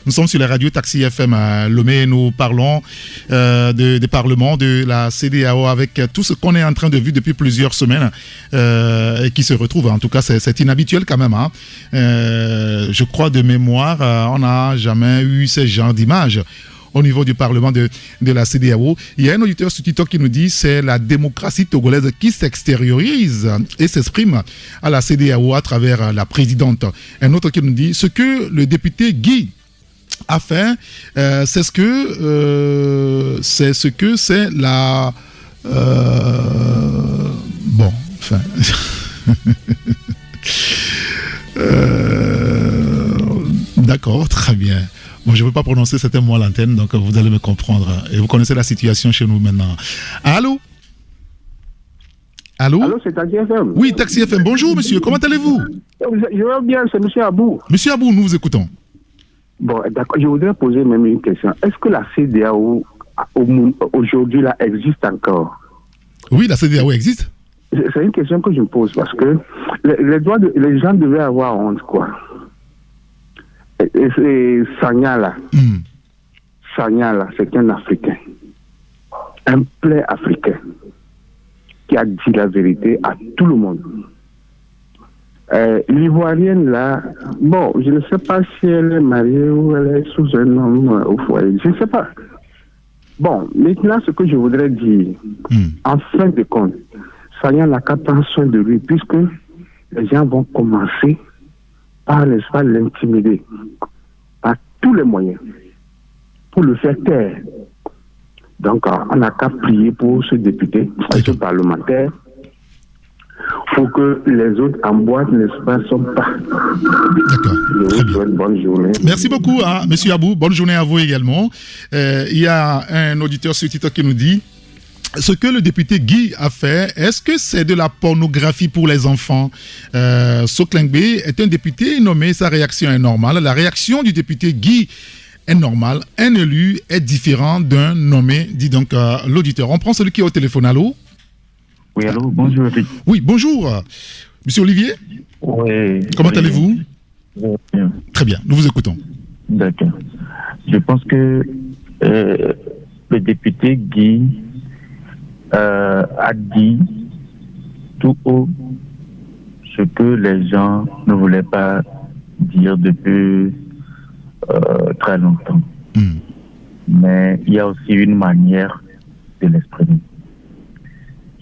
Nous sommes sur la radio Taxi FM à Lomé. Nous parlons des parlements de la CEDEAO avec tout ce qu'on est en train de vivre depuis plusieurs semaines et qui se retrouve. En tout cas, c'est inhabituel quand même. Hein. Je crois de mémoire, on n'a jamais eu ce genre d'image au niveau du Parlement de la CEDEAO. Il y a un auditeur sur TikTok qui nous dit c'est la démocratie togolaise qui s'extériorise et s'exprime à la CEDEAO à travers la présidente. Un autre qui nous dit ce que le député Guy a fait, c'est la... bon, enfin... D'accord, très bien. Bon, je ne veux pas prononcer certains mots à l'antenne, donc vous allez me comprendre. Et vous connaissez la situation chez nous maintenant. Allô? Allô? Allô, c'est Taxi FM. Oui, Taxi FM. Bonjour, monsieur. Comment allez-vous? Je vais bien, c'est M. Abou. Monsieur Abou, nous vous écoutons. Bon, d'accord. Je voudrais poser même une question. Est-ce que la CEDEAO, aujourd'hui, là, existe encore? Oui, la CEDEAO existe. C'est une question que je me pose parce que les gens devaient avoir honte, quoi. Et Sagna, là, Sagna, là, c'est un Africain. Un plein Africain qui a dit la vérité à tout le monde. L'Ivoirienne, là, bon, je ne sais pas si elle est mariée ou elle est sous un homme au foyer. Je ne sais pas. Bon, maintenant, ce que je voudrais dire, en fin de compte, Sagna n'a qu'à prendre soin de lui, puisque les gens vont commencer par l'intimider, par tous les moyens, pour le faire taire. Donc, on n'a qu'à prier pour ce député, ce parlementaire, pour que les autres en boîte ne se sont pas. D'accord. Très bien. Bonne journée. Merci beaucoup, Monsieur Abou. Bonne journée à vous également. Il y a un auditeur sur TikTok qui nous dit: ce que le député Guy a fait, est-ce que c'est de la pornographie pour les enfants? Soklengbe est un député nommé, sa réaction est normale. La réaction du député Guy est normale. Un élu est différent d'un nommé, dit donc l'auditeur. On prend celui qui est au téléphone. Allô? Oui, allô, bonjour. Oui, bonjour. Monsieur Olivier? Oui. Comment allez-vous? Bien. Très bien, nous vous écoutons. D'accord. Je pense que le député Guy a dit tout haut ce que les gens ne voulaient pas dire depuis très longtemps. Mais il y a aussi une manière de l'exprimer.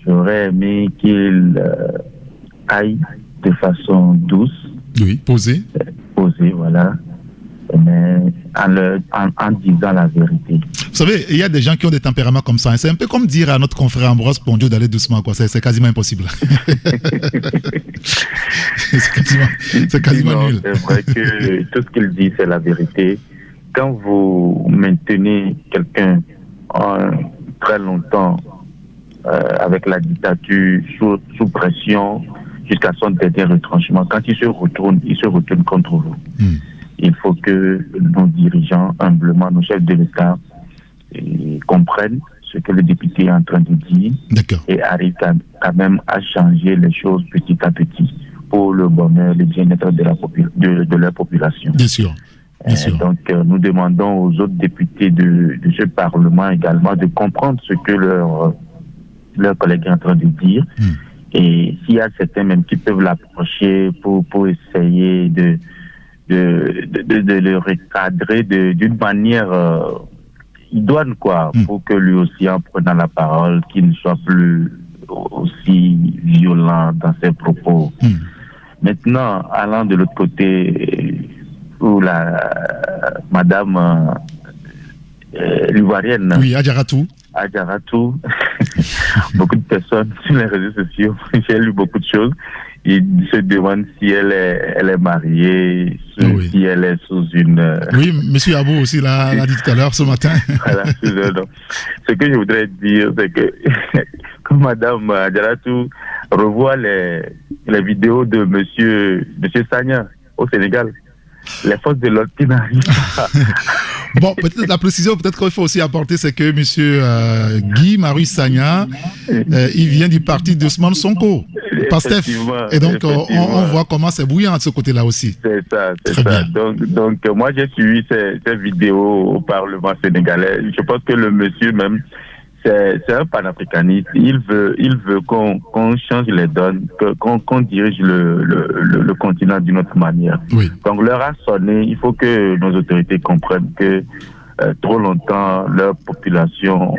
J'aurais aimé qu'il aille de façon douce. Oui, posé. Posé, voilà. Mais en disant la vérité. Vous savez, il y a des gens qui ont des tempéraments comme ça. C'est un peu comme dire à notre confrère Ambroise Pondio d'aller doucement, quoi. C'est quasiment impossible. c'est quasiment nul. C'est vrai que tout ce qu'il dit, c'est la vérité. Quand vous maintenez quelqu'un très longtemps avec la dictature sous pression jusqu'à son dernier retranchement, quand il se retourne contre vous. Il faut que nos dirigeants, humblement, nos chefs de l'État, comprennent ce que le député est en train de dire et arrivent quand même à changer les choses petit à petit pour le bonheur, le bien-être de leur population. Bien sûr. Bien sûr. Donc, nous demandons aux autres députés de ce Parlement également de comprendre ce que leur collègue est en train de dire. Et s'il y a certains même qui peuvent l'approcher pour essayer de le recadrer d'une manière idoine, quoi, pour que lui aussi, en prenant la parole, qu'il ne soit plus aussi violent dans ses propos. Maintenant, allant de l'autre côté, où madame l'Ivoirienne. Oui, Adjaratou. Beaucoup de personnes sur les réseaux sociaux, j'ai lu beaucoup de choses. Ils se demandent si elle est mariée, si elle est sous une... Oui, M. Abou aussi l'a dit tout à l'heure ce matin. Voilà, ce que je voudrais dire, c'est que quand Mme Adjaratou revoit les vidéos de M. Sagna au Sénégal, les forces de l'ordre qui n'arrivent pas. Bon, peut-être la précision, peut-être qu'il faut aussi apporter, c'est que M. Guy Marius Sagna, il vient du parti d'Ousmane Sonko, PASTEF. Et donc, on voit comment c'est bouillant de ce côté-là aussi. C'est ça. Donc, moi, j'ai suivi ces vidéos au Parlement sénégalais. Je pense que le monsieur même, c'est un panafricaniste. Il veut qu'on change les donnes, qu'on dirige le continent d'une autre manière. Oui. Donc l'heure a sonné. Il faut que nos autorités comprennent que trop longtemps leur population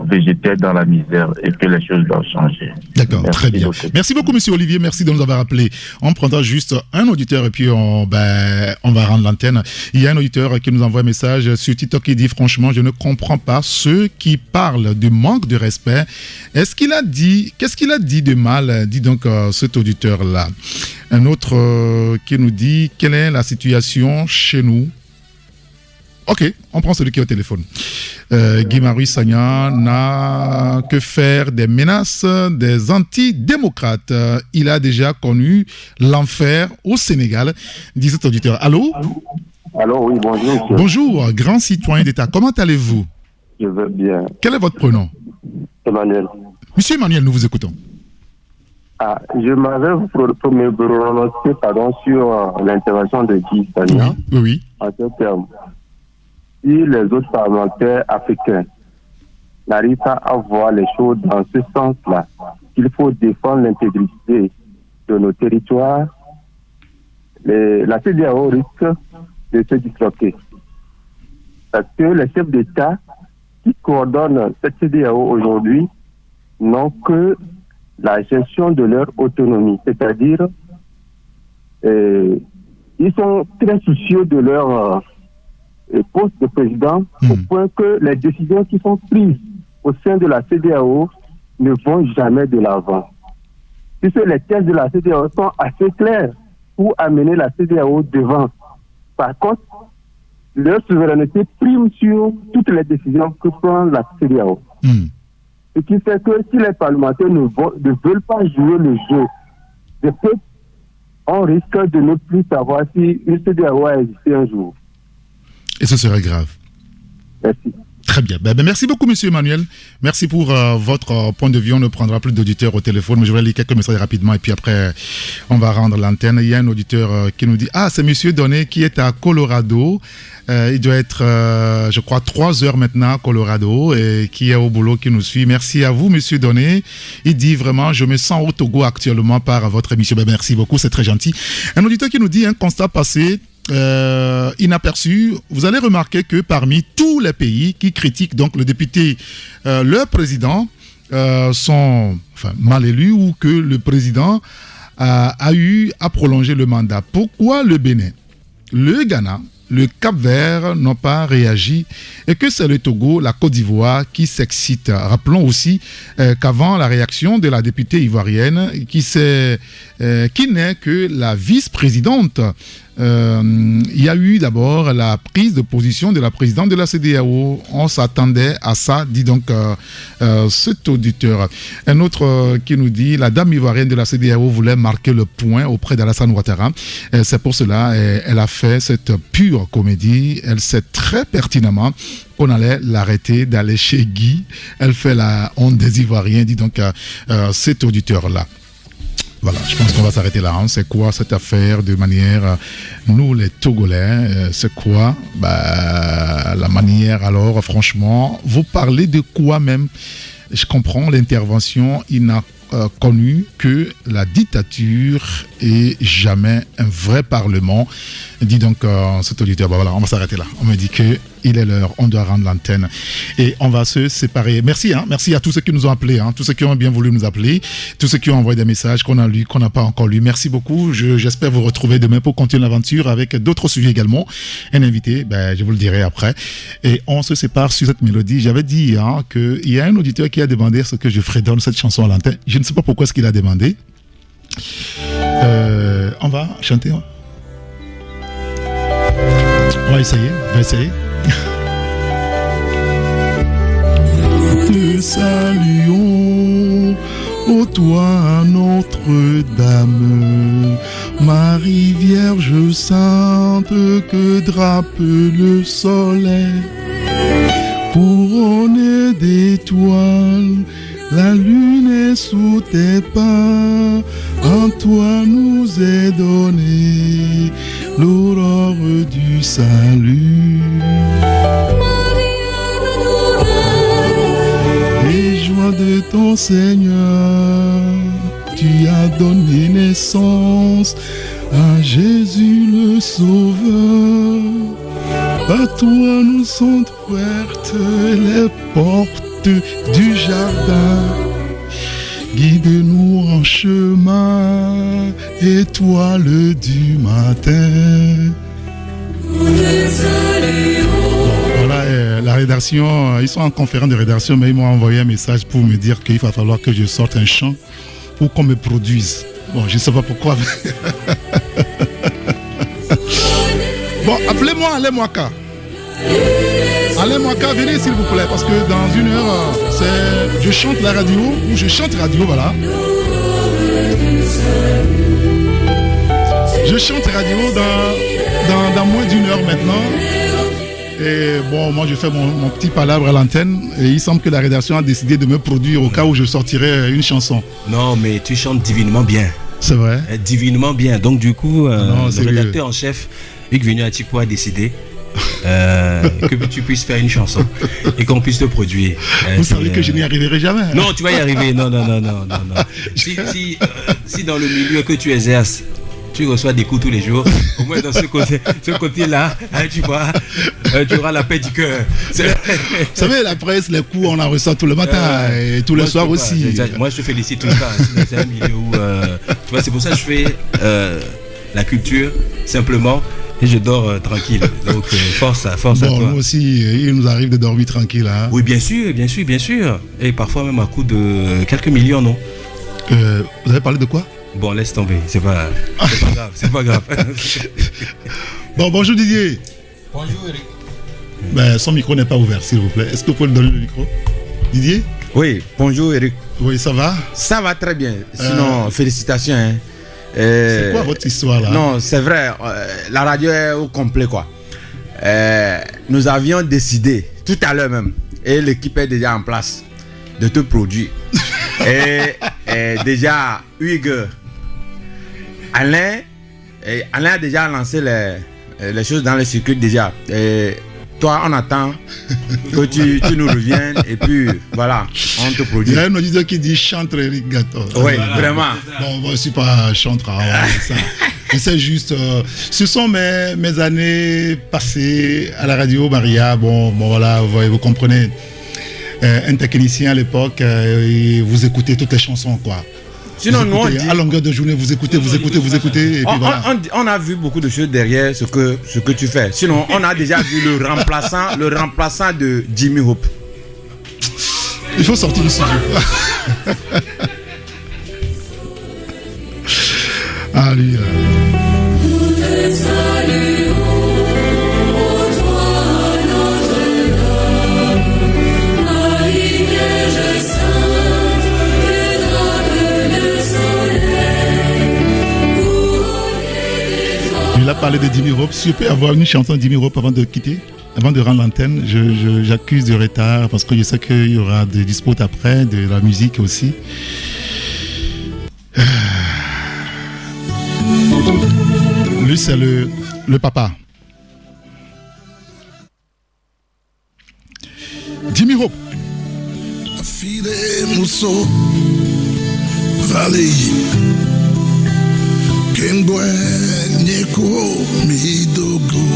végétait dans la misère et que les choses doivent changer. D'accord, très bien. Merci beaucoup, Monsieur Olivier. Merci de nous avoir appelé. On prendra juste un auditeur et puis on va rendre l'antenne. Il y a un auditeur qui nous envoie un message sur TikTok qui dit: franchement, je ne comprends pas ceux qui parlent du manque de respect. Qu'est-ce qu'il a dit de mal, dit donc cet auditeur-là. Un autre qui nous dit: quelle est la situation chez nous? Ok, on prend celui qui est au téléphone. Guy Marius Sagna n'a que faire des menaces des antidémocrates. Il a déjà connu l'enfer au Sénégal, dit cet auditeur. Allô? Allô, oui, bonjour. Bonjour, grand citoyen d'État. Comment allez-vous? Je vais bien. Quel est votre prénom? Emmanuel. Monsieur Emmanuel, nous vous écoutons. Je m'avais me prononcer sur l'intervention de Guy Sagna. Oui. En ce terme. si les autres parlementaires africains n'arrivent pas à voir les choses dans ce sens-là, qu'il faut défendre l'intégrité de nos territoires, la CEDEAO risque de se disloquer. Parce que les chefs d'État qui coordonnent cette CEDEAO aujourd'hui n'ont que la gestion de leur autonomie, c'est-à-dire ils sont très soucieux de leur poste de président au point que les décisions qui sont prises au sein de la CEDEAO ne vont jamais de l'avant. Puisque les thèses de la CEDEAO sont assez claires pour amener la CEDEAO devant. Par contre, leur souveraineté prime sur toutes les décisions que prend la CEDEAO. Ce qui fait que si les parlementaires ne veulent pas jouer le jeu des peuples, on risque de ne plus savoir si une CEDEAO a existé un jour. Et ce serait grave. Merci. Très bien. Merci beaucoup, monsieur Emmanuel. Merci pour votre point de vue. On ne prendra plus d'auditeurs au téléphone, mais je vais lire quelques messages rapidement et puis après, on va rendre l'antenne. Il y a un auditeur qui nous dit « Ah, c'est monsieur Donné qui est à Colorado. Il doit être, je crois, 3 heures maintenant à Colorado et qui est au boulot, qui nous suit. Merci à vous, monsieur Donné. Il dit vraiment « Je me sens au Togo actuellement par votre émission. » Merci beaucoup, c'est très gentil. Un auditeur qui nous dit un constat passé inaperçu, vous allez remarquer que parmi tous les pays qui critiquent donc le député, leurs présidents sont mal élus ou que le président a eu à prolonger le mandat. Pourquoi le Bénin, le Ghana, le Cap-Vert n'ont pas réagi et que c'est le Togo, la Côte d'Ivoire qui s'excite. Rappelons aussi qu'avant la réaction de la députée ivoirienne qui n'est que la vice-présidente, il y a eu d'abord la prise de position de la présidente de la CEDEAO. On s'attendait à ça, dit donc cet auditeur. Un autre qui nous dit la dame ivoirienne de la CEDEAO voulait marquer le point auprès d'Alassane Ouattara. C'est pour cela elle a fait cette pure comédie. Elle sait très pertinemment qu'on allait l'arrêter d'aller chez Guy. Elle fait la honte des Ivoiriens, dit donc cet auditeur-là. Voilà, je pense qu'on va s'arrêter là. C'est quoi cette affaire de manière, nous les Togolais, c'est quoi la manière alors, franchement, vous parlez de quoi même? Je comprends l'intervention, il n'a connu que la dictature et jamais un vrai parlement. Dit donc cet auditeur, voilà, on va s'arrêter là. On me dit que il est l'heure, on doit rendre l'antenne et on va se séparer. Merci, merci à tous ceux qui nous ont appelés, tous ceux qui ont bien voulu nous appeler, tous ceux qui ont envoyé des messages qu'on a lus, qu'on n'a pas encore lus. Merci beaucoup. J'espère vous retrouver demain pour continuer l'aventure avec d'autres sujets également. Un invité, je vous le dirai après. Et on se sépare sur cette mélodie. J'avais dit qu'il y a un auditeur qui a demandé ce que je fredonne cette chanson à l'antenne. Je ne sais pas pourquoi ce qu'il a demandé. On va chanter. On va essayer. Te saluons, ô toi Notre-Dame, Marie Vierge Sainte que drape le soleil, couronnée d'étoiles, la lune est sous tes pas, en toi nous est donné l'aurore du salut. Et joie de ton Seigneur, tu as donné naissance à Jésus le Sauveur. À toi nous sont ouvertes les portes du jardin. Guide-nous en chemin, étoile du matin. Voilà, la rédaction, ils sont en conférence de rédaction, mais ils m'ont envoyé un message pour me dire qu'il va falloir que je sorte un chant pour qu'on me produise. Bon, je ne sais pas pourquoi. Bon, appelez-moi Alain Mouaka. Alain Mouaka, venez s'il vous plaît, parce que dans une heure, je chante la radio, ou je chante radio, voilà. Je chante radio dans moins d'une heure maintenant. Et bon, moi je fais mon petit palabre à l'antenne, et il semble que la rédaction a décidé de me produire au cas où je sortirais une chanson. Non, mais tu chantes divinement bien. C'est vrai. Divinement bien. Donc du coup, le rédacteur en chef, Hugues Venu Atikpo, a décidé que tu puisses faire une chanson et qu'on puisse te produire. Vous savez que je n'y arriverai jamais. Non, tu vas y arriver. Non. Si dans le milieu que tu exerces, tu reçois des coups tous les jours, au moins dans ce côté-là, tu vois, tu auras la paix du cœur. Vous savez, la presse, les coups, on en reçoit tout le matin et tous les soirs aussi. Moi, je te félicite tout le temps. C'est un milieu où, tu vois, c'est pour ça que je fais la culture, simplement, et je dors tranquille. Donc, force à toi. Nous aussi, il nous arrive de dormir tranquille. Hein. Oui, bien sûr. Et parfois même à coup de quelques millions, non? Vous avez parlé de quoi? Bon, laisse tomber, c'est pas grave. Bon, bonjour Didier. Bonjour Eric. Ben, son micro n'est pas ouvert, s'il vous plaît. Est-ce que vous pouvez lui donner le micro? Didier? Oui, bonjour Eric. Oui, ça va? Ça va très bien. Sinon, félicitations. Hein. C'est quoi votre histoire là? Non, c'est vrai, la radio est au complet quoi. Nous avions décidé, tout à l'heure même, et l'équipe est déjà en place, de te produire. et déjà, Hugues, Alain a déjà lancé les choses dans le circuit déjà. Et toi, on attend que tu nous reviennes et puis voilà, on te produit. Il y a un auditeur qui dit chantre Eric Gato. Oui, vraiment. Bon, moi je ne suis pas chantre. C'est juste, ce sont mes années passées à la radio, Maria. Bon voilà, vous comprenez. Un technicien à l'époque, vous écoutez toutes les chansons quoi. Sinon, nous, à longueur de journée, vous écoutez, et puis voilà. On a vu beaucoup de choses derrière ce que tu fais. Sinon, on a déjà vu le remplaçant de Jimmy Hope. Il faut sortir du studio. Allez. Il a parlé de Jimmy Hope. Si je peux avoir une chanson de Jimmy Hope avant de quitter, avant de rendre l'antenne, j'accuse du retard parce que je sais qu'il y aura des disputes après, de la musique aussi. Lui, c'est le papa. Jimmy Hope. Fide Musso Valley Kengwe Nyeko Midogo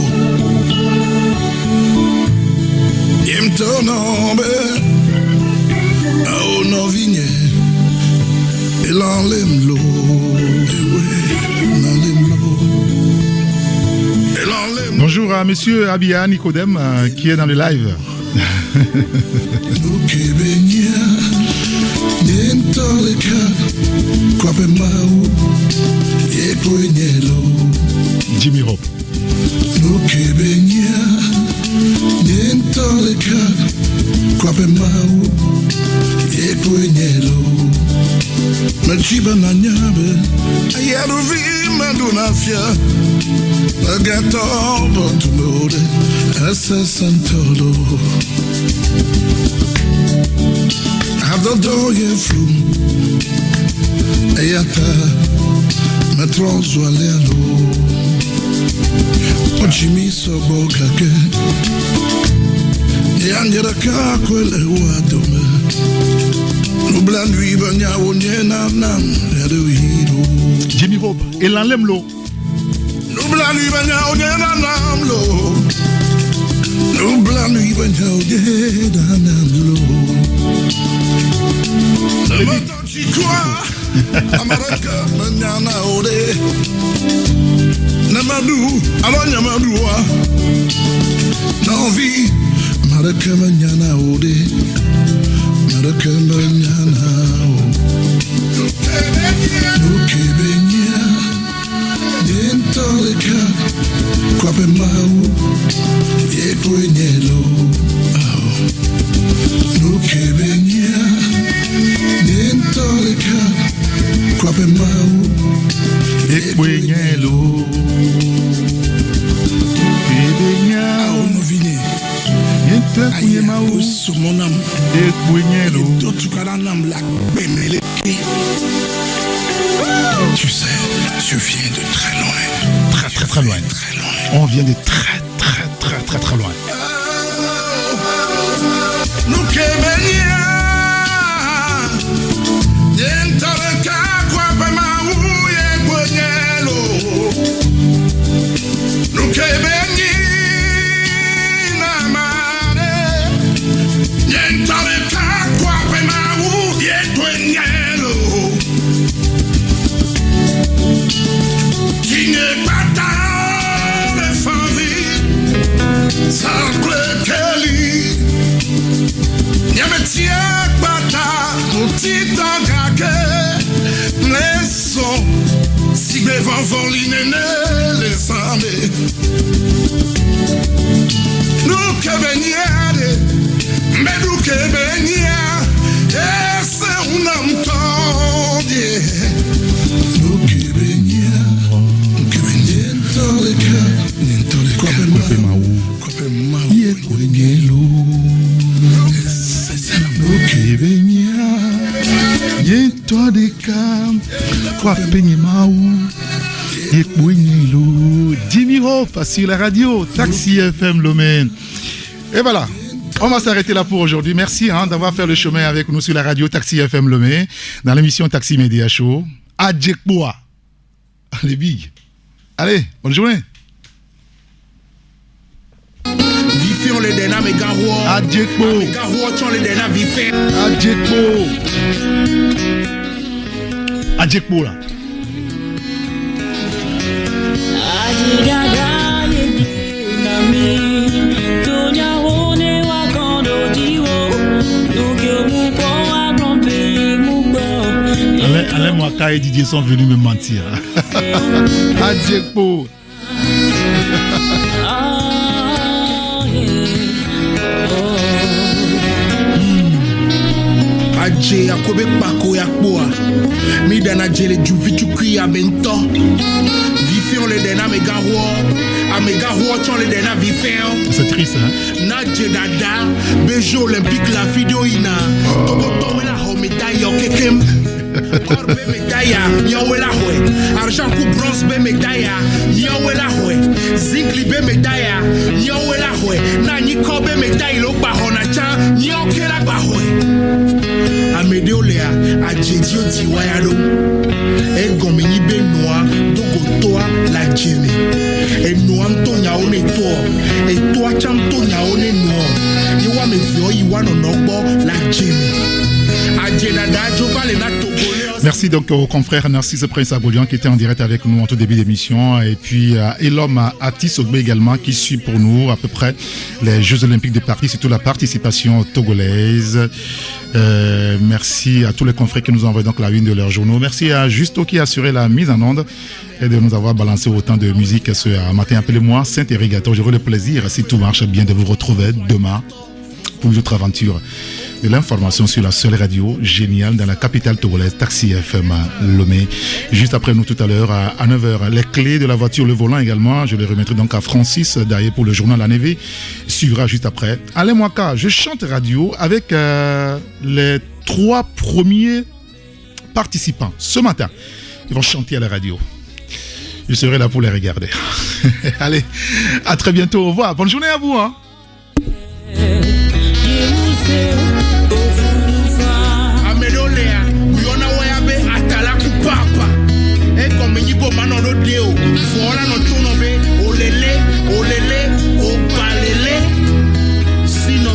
Yemtonombe Ao Novigne Elanlemlo Bonjour à monsieur Abia Nicodème qui est dans le live. Jimmy Hope. Machiba na nyabe ayaruvi madunafia agato botumode asasantolo adodoye flu ayata matrozo alelo Jimmy sobogake yangera ka kwele wadome Jimmy Hope, et l'enlève-le. Tu sais, je viens de très loin. Très loin. On vient de très très très loin. Si me van voline le same nous que beniare mais nous que benia esse un amtonde nous que benia niente le quoi ye kwenyelo nous que benia niente de cam quoi penyemao Jimmy Hope sur la radio Taxi FM Lomé. Et voilà, on va s'arrêter là pour aujourd'hui. Merci d'avoir fait le chemin avec nous sur la radio Taxi FM Lomé dans l'émission Taxi Media Show. Adjekboa. Allez, big. Allez, bonne journée. Vifion le dena me gawo. Adjekbo. Me gawo ton le dena vifion. Adjekbo. Adjekbo là. Alain Mwaka et Didier sont venus me mentir. Adjekpo. Adje akobe pako yakboa. Mi dana jele juvitu kuya bento. Vifion le dena me gawo. A me gawo ton le dena vifion. C'est triste hein. Nadje dada. Bejo olympique la vidéo ina. Togo la ho médaille yo kekem. Or be médaille nyawe la hoe. Argent coup bronze be médaille nyawe la hoe. Zinc li be médaille nyawe la hoe. Na ni ko be médaille lo ba hona cha nyoke la ba hoe. Amedeolea adjedio tiwayado egomeni be noa dogotoa la jeme e noa mtonya one toa e toa chamtonya one noa yiwa me vio yiwa no nogbo la jeme adjedada jovale na togole. Merci donc au confrère Narcisse Prince Abolian qui était en direct avec nous en tout début d'émission et puis Elom Atis Ogbe également qui suit pour nous à peu près les Jeux Olympiques de Paris, surtout la participation togolaise. Merci à tous les confrères qui nous envoient donc la une de leurs journaux. Merci à Justo qui a assuré la mise en onde et de nous avoir balancé autant de musique ce matin. Appelez-moi Saint-Irrigateur. J'aurai le plaisir, si tout marche bien, de vous retrouver demain pour une autre aventure de l'information sur la seule radio géniale dans la capitale togolaise, Taxi FM Lomé. Juste après nous tout à l'heure à 9h, les clés de la voiture, le volant également, je les remettrai donc à Francis derrière pour le journal La Névé, suivra juste après. Alain Mwaka, je chante radio avec les 3 premiers participants ce matin. Ils vont chanter à la radio. Je serai là pour les regarder. Allez, à très bientôt, au revoir, bonne journée à vous hein. Amedeolea uyona wayabe atala kupapa e komeni bo manono deo fola no tono be olele opalele sino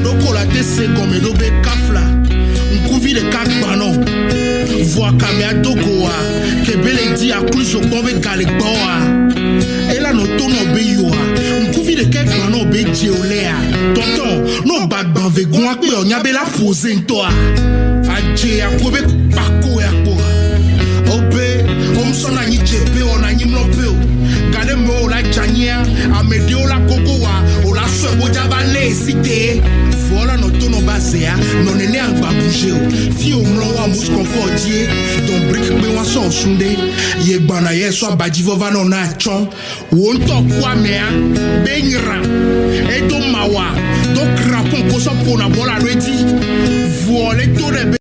dokola tese komedo be kafla nkuvi de kakbano voa kamea dogoa kebele di akluso bombe galekboa ela no tono be yoa nkuvi de kakbano be jeolea tonton no bagban vegon akpe onyabe la pose ntoa adje akobe pako yakboa obe omsona nyi chepe ona nyi mlope gade mo la chania amedeo la kokoa ola swebo javale cité voilà no tono basea non ene agba bouger fi omlo wa mus confortier don brick be wa so sunde ye gbana ye so badivo va no na chon won to kwa mea benyra e do mawa do krapon ko so pona bola redi voile to